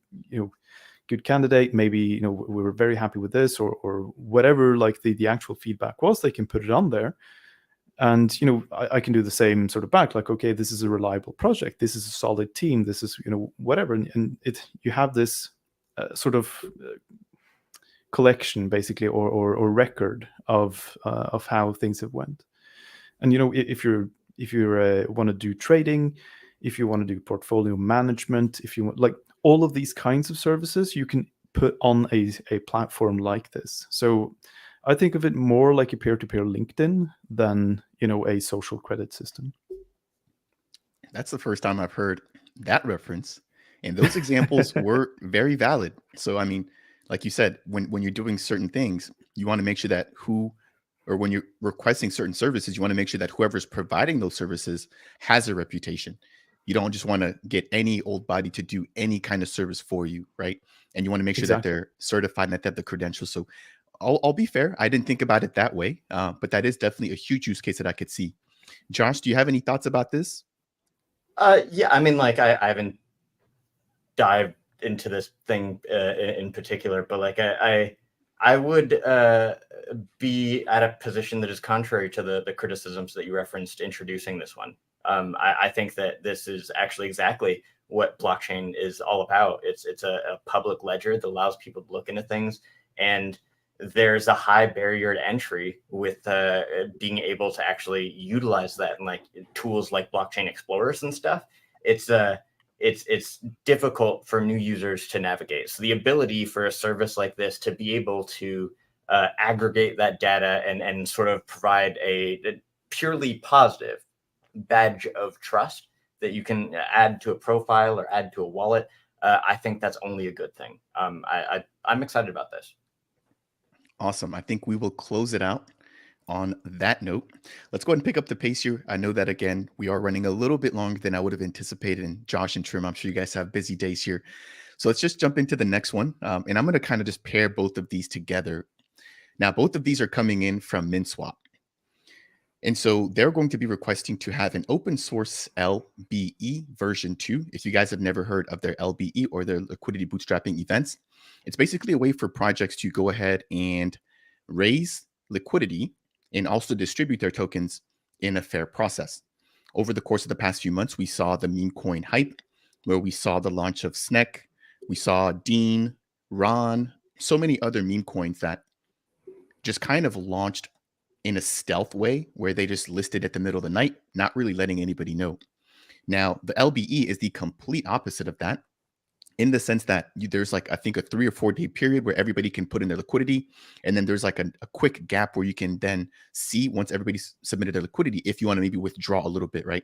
good candidate. Maybe we were very happy with this, or whatever. Like the actual feedback was, they can put it on there. And I can do the same sort of back, like, okay, this is a reliable project, this is a solid team, this is whatever, and you have this sort of collection basically, or record of how things have went. And if you want to do trading, if you want to do portfolio management, if you want, like, all of these kinds of services, you can put on a platform like this. So I think of it more like a peer-to-peer LinkedIn than a social credit system. That's the first time I've heard that reference, and those examples were very valid. So I mean, like you said, when you're doing certain things, you want to make sure that when you're requesting certain services, you want to make sure that whoever's providing those services has a reputation. You don't just want to get any old body to do any kind of service for you, right? And you want to make sure that they're certified and that they have the credentials. So I'll be fair. I didn't think about it that way, but that is definitely a huge use case that I could see. Josh, do you have any thoughts about this? Yeah, I mean, like I haven't dived into this thing in particular, but like I would be at a position that is contrary to the criticisms that you referenced introducing this one. I think that this is actually exactly what blockchain is all about. It's a public ledger that allows people to look into things, and there's a high barrier to entry with being able to actually utilize that, and like tools like blockchain explorers and stuff. It's difficult for new users to navigate. So the ability for a service like this to be able to aggregate that data and sort of provide a purely positive badge of trust that you can add to a profile or add to a wallet, I think that's only a good thing. I'm excited about this. Awesome. I think we will close it out on that note. Let's go ahead and pick up the pace here. I know that, again, we are running a little bit longer than I would have anticipated. And Josh and Trim, I'm sure you guys have busy days here. So let's just jump into the next one. And I'm going to kind of just pair both of these together. Now, both of these are coming in from Minswap. And so they're going to be requesting to have an open source LBE version 2. If you guys have never heard of their LBE or their liquidity bootstrapping events, it's basically a way for projects to go ahead and raise liquidity and also distribute their tokens in a fair process. Over the course of the past few months, we saw the meme coin hype, where we saw the launch of Snek, we saw Dean, Ron, so many other meme coins that just kind of launched in a stealth way, where they just listed at the middle of the night, not really letting anybody know. Now, the LBE is the complete opposite of that, in the sense that there's like, I think, a 3 or 4 day period where everybody can put in their liquidity. And then there's like a quick gap where you can then see, once everybody's submitted their liquidity, if you want to maybe withdraw a little bit, right?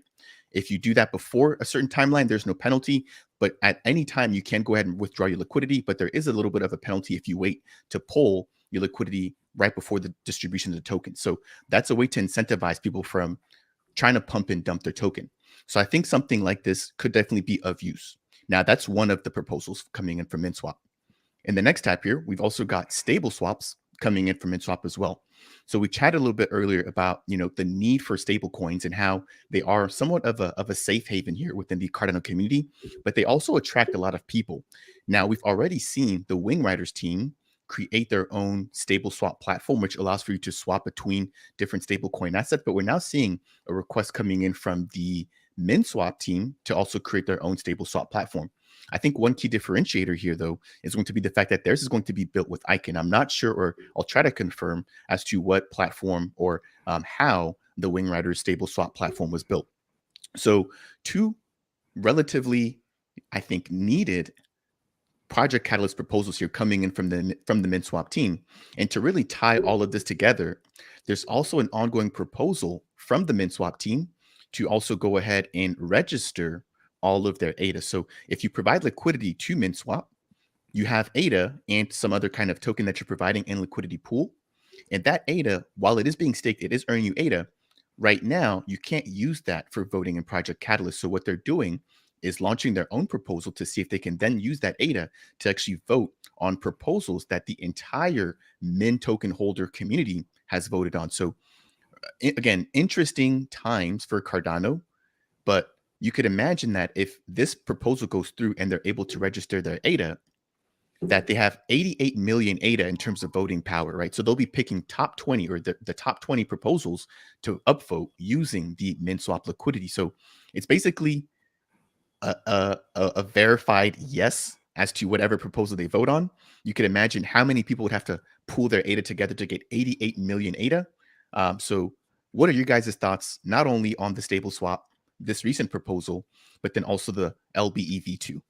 If you do that before a certain timeline, there's no penalty. But at any time, you can go ahead and withdraw your liquidity. But there is a little bit of a penalty if you wait to pull your liquidity right before the distribution of the token. So that's a way to incentivize people from trying to pump and dump their token. So I think something like this could definitely be of use. Now, that's one of the proposals coming in from Minswap. In the next tab here, we've also got stable swaps coming in from Minswap as well. So we chatted a little bit earlier about, the need for stable coins and how they are somewhat of a safe haven here within the Cardano community, but they also attract a lot of people. Now, we've already seen the WingRiders team create their own stable swap platform, which allows for you to swap between different stable coin assets. But we're now seeing a request coming in from the Minswap team to also create their own stable swap platform. I think one key differentiator here, though, is going to be the fact that theirs is going to be built with Iagon. I'm not sure, or I'll try to confirm as to what platform or how the WingRiders stable swap platform was built. So two relatively, I think, needed Project Catalyst proposals here coming in from the Minswap team. And to really tie all of this together, there's also an ongoing proposal from the Minswap team to also go ahead and register all of their ADA. So if you provide liquidity to Minswap, you have ADA and some other kind of token that you're providing in liquidity pool. And that ADA, while it is being staked, it is earning you ADA. Right now, you can't use that for voting in Project Catalyst. So what they're doing is launching their own proposal to see if they can then use that ADA to actually vote on proposals that the entire Min token holder community has voted on. So again, interesting times for Cardano, but you could imagine that if this proposal goes through and they're able to register their ADA, that they have 88 million ADA in terms of voting power, right? So they'll be picking top 20 or the top 20 proposals to upvote using the Minswap liquidity. So it's basically a verified yes as to whatever proposal they vote on. You could imagine how many people would have to pool their ADA together to get 88 million ADA. So what are your guys' thoughts, not only on the stable swap, this recent proposal, but then also the LBEV2?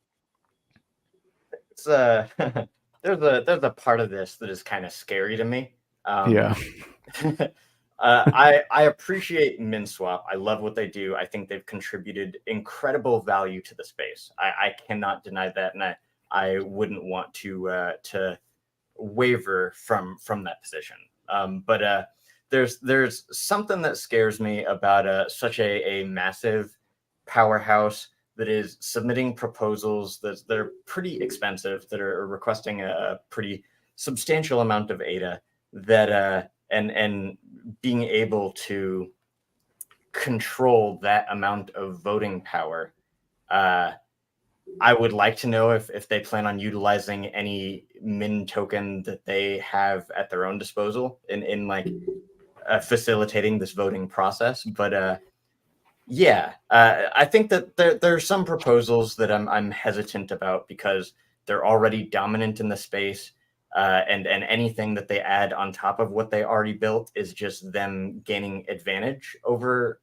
It's there's a part of this that is kind of scary to me. Yeah. I appreciate Minswap. I love what they do. I think they've contributed incredible value to the space. I cannot deny that, and I wouldn't want to waver from that position. But there's something that scares me about such a massive powerhouse that is submitting proposals that are pretty expensive, that are requesting a pretty substantial amount of ADA, that and being able to control that amount of voting power. I would like to know if they plan on utilizing any Min token that they have at their own disposal in like facilitating this voting process. But I think that there are some proposals that I'm hesitant about because they're already dominant in the space. And anything that they add on top of what they already built is just them gaining advantage over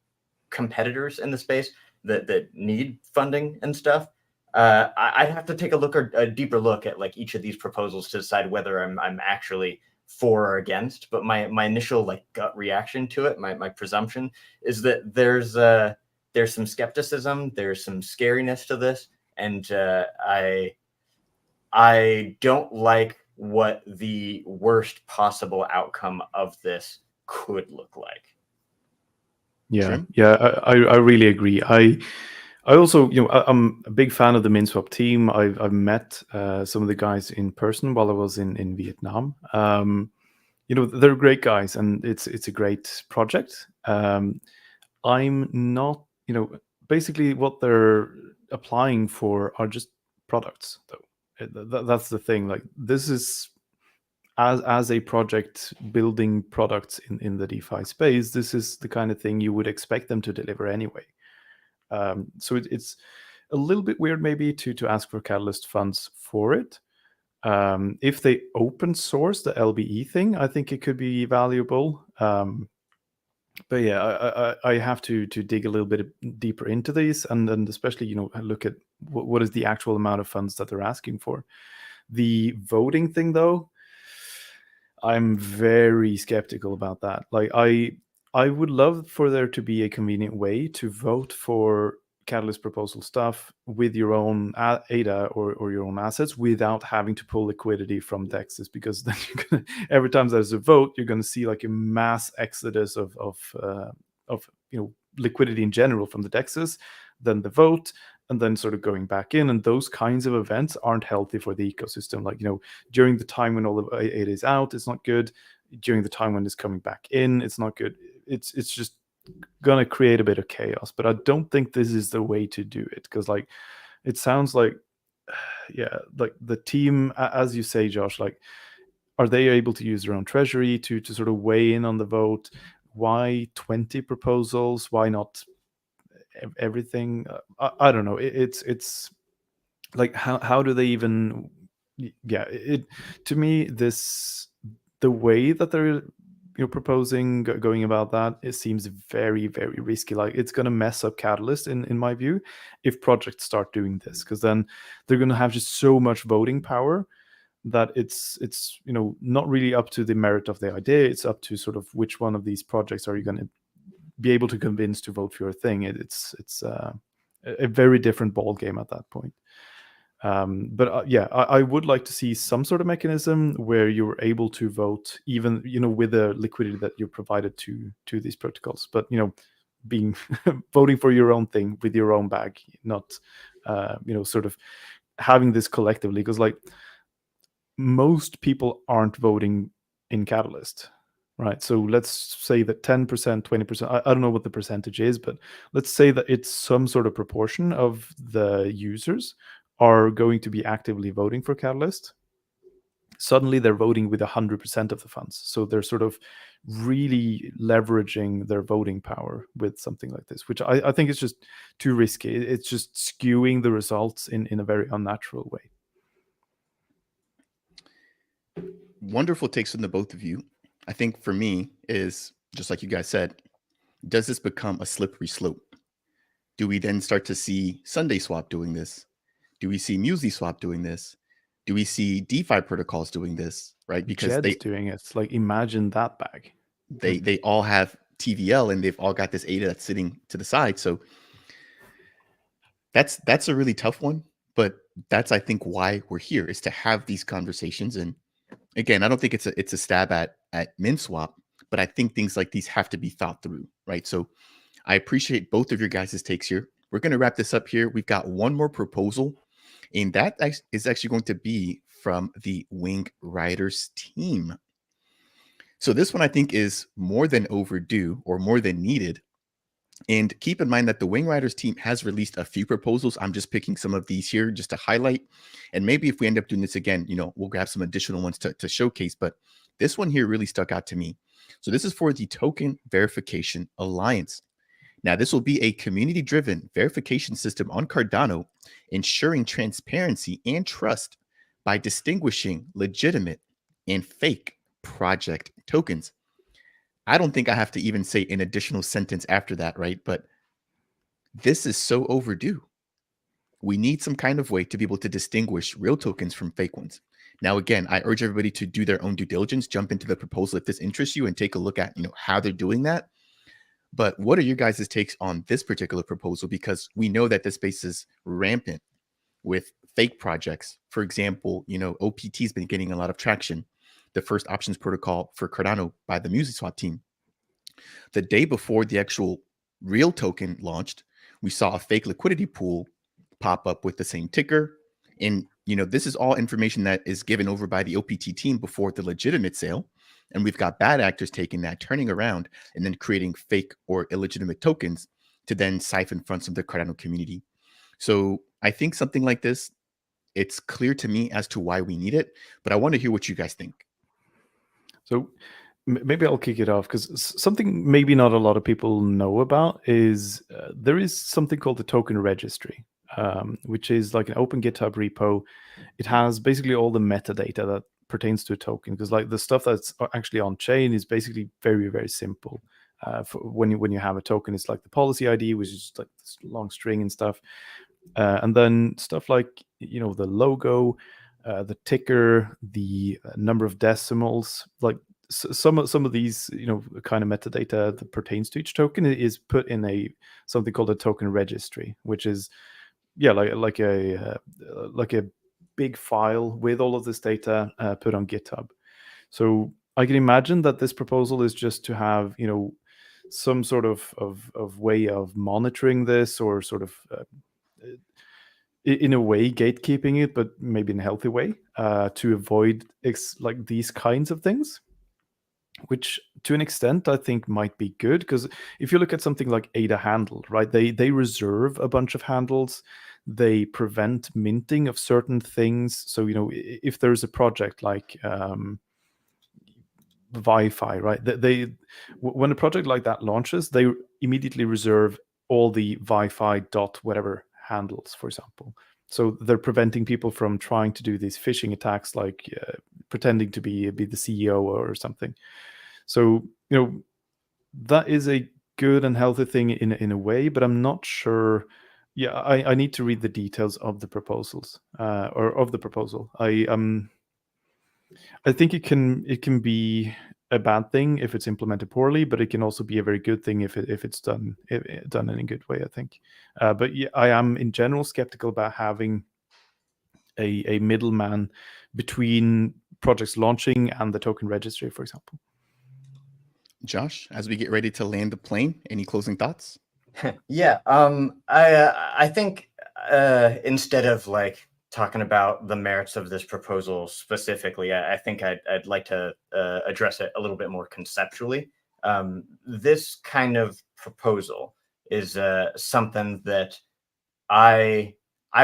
competitors in the space that need funding and stuff. I'd have to take a deeper look at like each of these proposals to decide whether I'm actually for or against. But my initial like gut reaction to it, my presumption is that there's some skepticism, there's some scariness to this. and I don't like what the worst possible outcome of this could look like. Yeah, Trim? yeah, I really agree. I also, I'm a big fan of the Minswap team. I've met some of the guys in person while I was in Vietnam. They're great guys, and it's a great project. I'm not, basically what they're applying for are just products, though. That's the thing. Like, this is as a project building products in the DeFi space. This is the kind of thing you would expect them to deliver anyway. So it's a little bit weird maybe to ask for Catalyst funds for it. If they open source the LBE thing, I think it could be valuable. But yeah, I have to dig a little bit deeper into these, and then especially look at what is the actual amount of funds that they're asking for. The voting thing, though, I'm very skeptical about that. Like, I would love for there to be a convenient way to vote for Catalyst proposal stuff with your own ADA or your own assets without having to pull liquidity from DEXs, because then every time there's a vote, you're going to see like a mass exodus of liquidity in general from the DEXs, then the vote, and then sort of going back in. And those kinds of events aren't healthy for the ecosystem. Like, during the time when all of it is out, it's not good. During the time when it's coming back in, it's not good. It's just gonna create a bit of chaos. But I don't think this is the way to do it, because like, it sounds like, yeah, like the team, as you say, Josh, like, are they able to use their own treasury to sort of weigh in on the vote? Why 20 proposals? Why not everything? I don't know. It's like, how do they even? Yeah, to me, the way that they're proposing going about that, it seems very, very risky. Like, it's going to mess up Catalyst in my view if projects start doing this, because then they're going to have just so much voting power that it's not really up to the merit of the idea. It's up to sort of which one of these projects are you going to be able to convince to vote for your thing. It's a very different ball game at that point. But yeah, I would like to see some sort of mechanism where you're able to vote, even with the liquidity that you're provided to these protocols. But being voting for your own thing with your own bag, not sort of having this collectively, because like, most people aren't voting in Catalyst, right? So let's say that 10%, 20%, I don't know what the percentage is, but let's say that it's some sort of proportion of the users are going to be actively voting for Catalyst. Suddenly they're voting with 100% of the funds. So they're sort of really leveraging their voting power with something like this, which I think is just too risky. It's just skewing the results in a very unnatural way. Wonderful takes from the both of you. I think for me is just like you guys said, does this become a slippery slope? Do we then start to see Sunday Swap doing this? Do we see MusiSwap doing this? Do we see DeFi protocols doing this? Right? Because Jed's doing it. Like, imagine that bag. They all have TVL and they've all got this ADA that's sitting to the side. So that's a really tough one. But that's, I think, why we're here, is to have these conversations. And again, I don't think it's a stab at Minswap, but I think things like these have to be thought through, right? So I appreciate both of your guys' takes here. We're going to wrap this up here. We've got one more proposal, and that is actually going to be from the WingRiders team. So this one, I think, is more than overdue or more than needed. And keep in mind that the WingRiders team has released a few proposals. I'm just picking some of these here just to highlight. And maybe if we end up doing this again, we'll grab some additional ones to showcase. But this one here really stuck out to me. So this is for the Token Verification Alliance. Now, this will be a community-driven verification system on Cardano, ensuring transparency and trust by distinguishing legitimate and fake project tokens. I don't think I have to even say an additional sentence after that, right? But this is so overdue. We need some kind of way to be able to distinguish real tokens from fake ones. Now, again, I urge everybody to do their own due diligence, jump into the proposal if this interests you, and take a look at how they're doing that. But what are your guys' takes on this particular proposal? Because we know that this space is rampant with fake projects. For example, OPT has been getting a lot of traction. The first options protocol for Cardano by the Minswap team. The day before the actual real token launched, we saw a fake liquidity pool pop up with the same ticker. And this is all information that is given over by the OPT team before the legitimate sale. And we've got bad actors taking that, turning around, and then creating fake or illegitimate tokens to then siphon funds from the Cardano community. So I think something like this, it's clear to me as to why we need it, but I want to hear what you guys think. So maybe I'll kick it off, because something maybe not a lot of people know about is there is something called the token registry, which is like an open GitHub repo. It has basically all the metadata that pertains to a token, because like the stuff that's actually on chain is basically very, very simple. For when you have a token, it's like the policy ID, which is like this long string and stuff, and then stuff like the logo, the ticker, the number of decimals, like some of these kind of metadata that pertains to each token is put in something called a token registry, which is like a big file with all of this data put on GitHub. So I can imagine that this proposal is just to have some sort of way of monitoring this, or sort of in a way gatekeeping it, but maybe in a healthy way, to avoid like these kinds of things, which to an extent I think might be good. Because if you look at something like ADA handle, right, they reserve a bunch of handles, they prevent minting of certain things. So if there's a project like Wi-Fi, right, when a project like that launches, they immediately reserve all the Wi-Fi dot whatever handles, for example. So they're preventing people from trying to do these phishing attacks, like pretending to be the CEO or something. So that is a good and healthy thing in a way, but I'm not sure. Yeah, I need to read the details of the proposals, or of the proposal. I think it can be a bad thing if it's implemented poorly, but it can also be a very good thing if it's done in a good way, I think. But yeah, I am in general skeptical about having a middleman between projects launching and the token registry, for example. Josh, as we get ready to land the plane, any closing thoughts? Yeah, I think instead of like talking about the merits of this proposal specifically, I think I'd like to address it a little bit more conceptually. This kind of proposal is something that I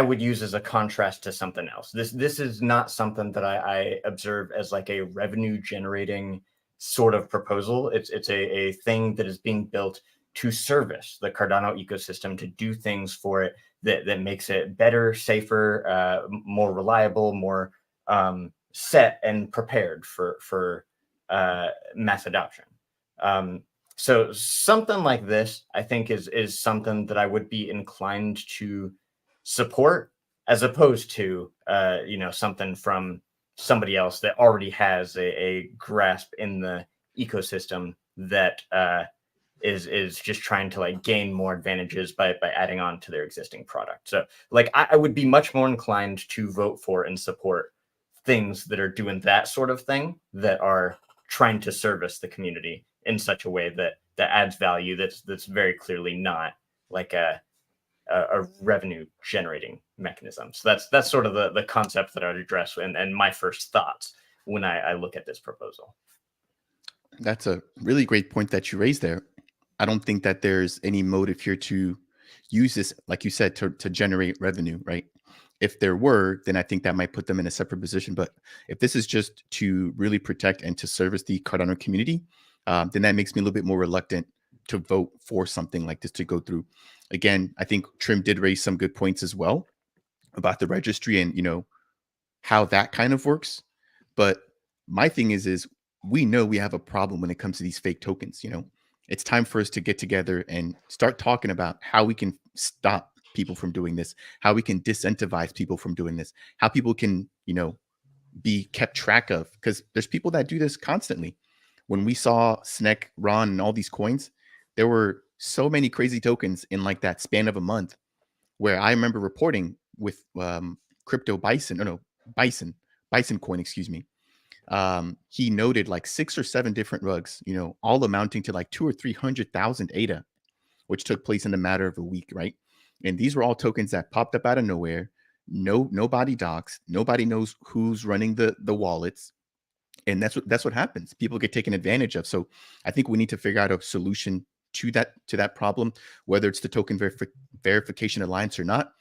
would use as a contrast to something else. This is not something that I observe as like a revenue generating sort of proposal. It's a thing that is being built to service the Cardano ecosystem, to do things for it that makes it better, safer, more reliable, more set and prepared for mass adoption. So something like this, I think, is something that I would be inclined to support, as opposed to something from somebody else that already has a grasp in the ecosystem that is just trying to like gain more advantages by adding on to their existing product. So like I would be much more inclined to vote for and support things that are doing that sort of thing, that are trying to service the community in such a way that adds value, that's very clearly not like a revenue generating mechanism. So that's sort of the concept that I would address and my first thoughts when I look at this proposal. That's a really great point that you raised there. I don't think that there's any motive here to use this, like you said, to generate revenue, right? If there were, then I think that might put them in a separate position. But if this is just to really protect and to service the Cardano community, then that makes me a little bit more reluctant to vote for something like this to go through. Again, I think Trim did raise some good points as well about the registry and how that kind of works. But my thing is we know we have a problem when it comes to these fake tokens. It's time for us to get together and start talking about how we can stop people from doing this, how we can disincentivize people from doing this, how people can, be kept track of, because there's people that do this constantly. When we saw Snek, Ron, and all these coins, there were so many crazy tokens in like that span of a month, where I remember reporting with crypto bison, no, bison coin, excuse me. He noted like 6 or 7 different rugs, all amounting to like 200,000 or 300,000 ADA, which took place in a matter of a week, right? And these were all tokens that popped up out of nowhere. Nobody docs, nobody knows who's running the wallets, and that's what happens. People get taken advantage of. So I think we need to figure out a solution to that problem, whether it's the token verification alliance or not,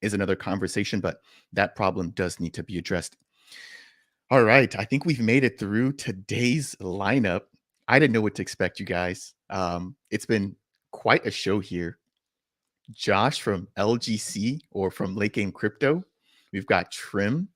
is another conversation, but that problem does need to be addressed. All right, I think we've made it through today's lineup. I didn't know what to expect, you guys. It's been quite a show here. Josh from LGC, or from Late Game Crypto. We've got Trim.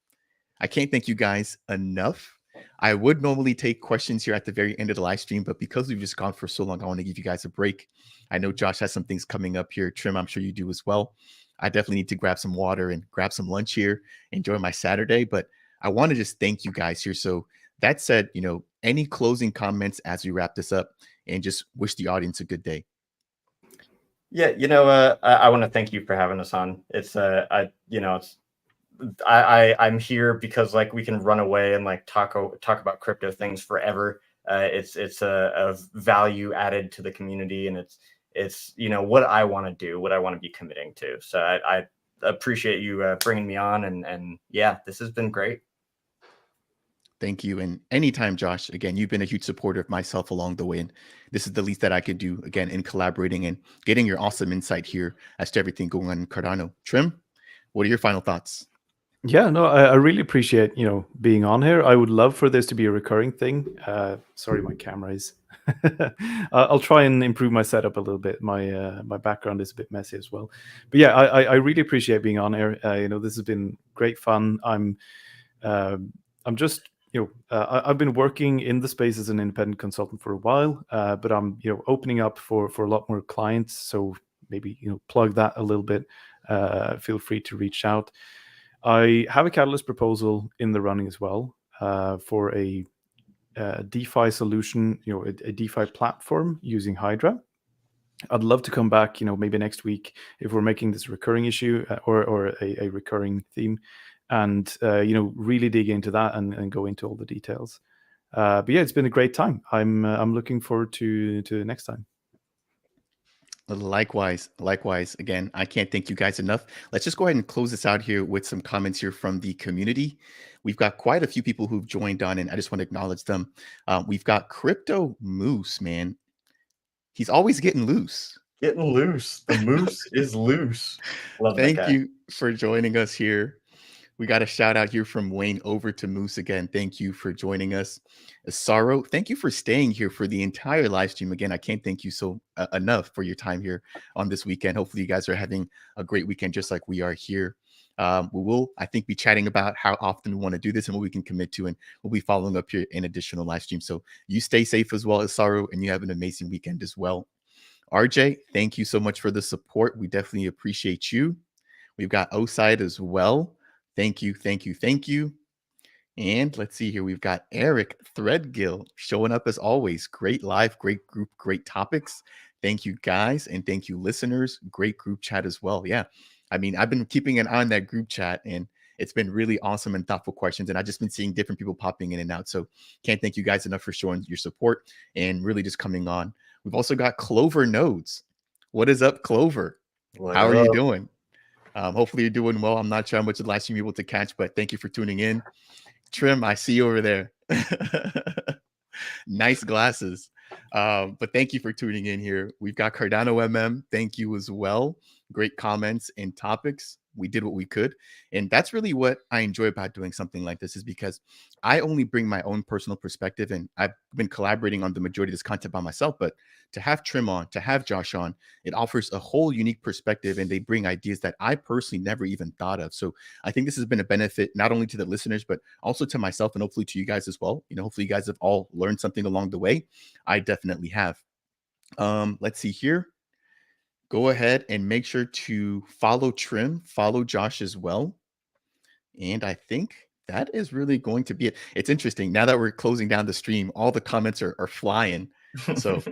I can't thank you guys enough. I would normally take questions here at the very end of the live stream, but because we've just gone for so long, I want to give you guys a break. I know Josh has some things coming up here. Trim, I'm sure you do as well. I definitely need to grab some water and grab some lunch here, enjoy my Saturday, but I want to just thank you guys here. So that said, any closing comments as we wrap this up, and just wish the audience a good day. Yeah, I want to thank you for having us on. It's I'm here because like we can run away and like talk about crypto things forever. It's a value added to the community, and it's what I want to do, what I want to be committing to. So I appreciate you bringing me on, and yeah, this has been great. Thank you. And anytime, Josh, again, you've been a huge supporter of myself along the way. And this is the least that I could do, again, in collaborating and getting your awesome insight here as to everything going on in Cardano. Trim, what are your final thoughts? Yeah, no, I really appreciate, being on here. I would love for this to be a recurring thing. Sorry, my camera is. I'll try and improve my setup a little bit. My background is a bit messy as well. But yeah, I really appreciate being on here. This has been great fun. I'm just, I've been working in the space as an independent consultant for a while, but I'm, opening up for a lot more clients. So maybe, plug that a little bit. Feel free to reach out. I have a Catalyst proposal in the running as well, for a DeFi solution, a DeFi platform using Hydra. I'd love to come back, maybe next week if we're making this a recurring issue, or a recurring theme, and really dig into that and go into all the details. But yeah, it's been a great time. I'm looking forward to next time. Likewise. Again, I can't thank you guys enough. Let's just go ahead and close this out here with some comments here from the community. We've got quite a few people who've joined on, and I just want to acknowledge them. We've got Crypto Moose, man. He's always getting loose. Getting loose. The moose is loose. Love that guy. Thank you for joining us here. We got a shout out here from Wayne over to Moose again. Thank you for joining us. Sorrow, thank you for staying here for the entire live stream. Again, I can't thank you so enough for your time here on this weekend. Hopefully you guys are having a great weekend just like we are here. We will, I think, be chatting about how often we want to do this and what we can commit to, and we'll be following up here in additional live streams. So you stay safe as well as Sorrow, and you have an amazing weekend as well. RJ, thank you so much for the support. We definitely appreciate you. We've got Oside as well. Thank you. And let's see here. We've got Eric Threadgill showing up as always. Great live, great group, great topics. Thank you guys. And thank you listeners. Great group chat as well. Yeah. I mean, I've been keeping an eye on that group chat, and it's been really awesome and thoughtful questions. And I've just been seeing different people popping in and out. So can't thank you guys enough for showing your support and really just coming on. We've also got Clover Nodes. What is up, Clover? How are you doing? Hopefully you're doing well. I'm not sure how much of the live stream you're able to catch, but thank you for tuning in. Trim, I see you over there. Nice glasses. But thank you for tuning in here. We've got Cardano MM. Thank you as well. Great comments and topics. We did what we could. And that's really what I enjoy about doing something like this, is because I only bring my own personal perspective, and I've been collaborating on the majority of this content by myself. But to have Trim on, to have Josh on, it offers a whole unique perspective, and they bring ideas that I personally never even thought of. So I think this has been a benefit not only to the listeners, but also to myself, and hopefully to you guys as well. Hopefully you guys have all learned something along the way. I definitely have. Let's see here. Go ahead and make sure to follow Trim, follow Josh as well. And I think that is really going to be it. It's interesting. Now that we're closing down the stream, all the comments are flying. So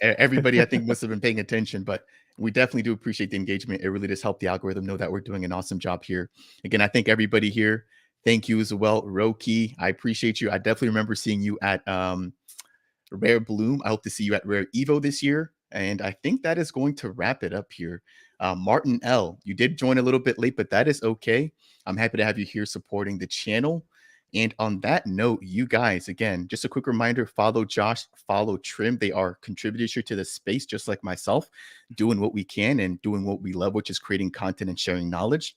everybody, I think, must have been paying attention. But We definitely do appreciate the engagement. It really does help the algorithm know that we're doing an awesome job here. Again, I thank everybody here. Thank you as well, Roki. I appreciate you. I definitely remember seeing you at Rare Bloom. I hope to see you at Rare Evo this year. And I think that is going to wrap it up here. Martin L., you did join a little bit late, but that is okay. I'm happy to have you here supporting the channel. And on that note, you guys, again, just a quick reminder, follow Josh, follow Trim. They are contributors here to the space, just like myself, doing what we can and doing what we love, which is creating content and sharing knowledge.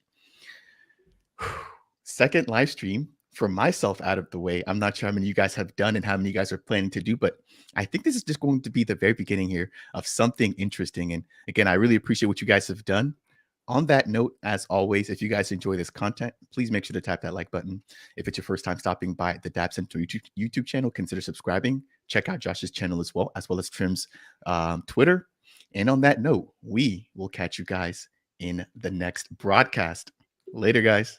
Second live stream for myself out of the way. I'm not sure how many you guys have done and how many you guys are planning to do, but I think this is just going to be the very beginning here of something interesting. And again, I really appreciate what you guys have done. On that note, as always, if you guys enjoy this content, please make sure to tap that like button. If it's your first time stopping by the Dab Center YouTube channel, consider subscribing. Check out Josh's channel as well as Trim's Twitter. And on that note, we will catch you guys in the next broadcast. Later, guys.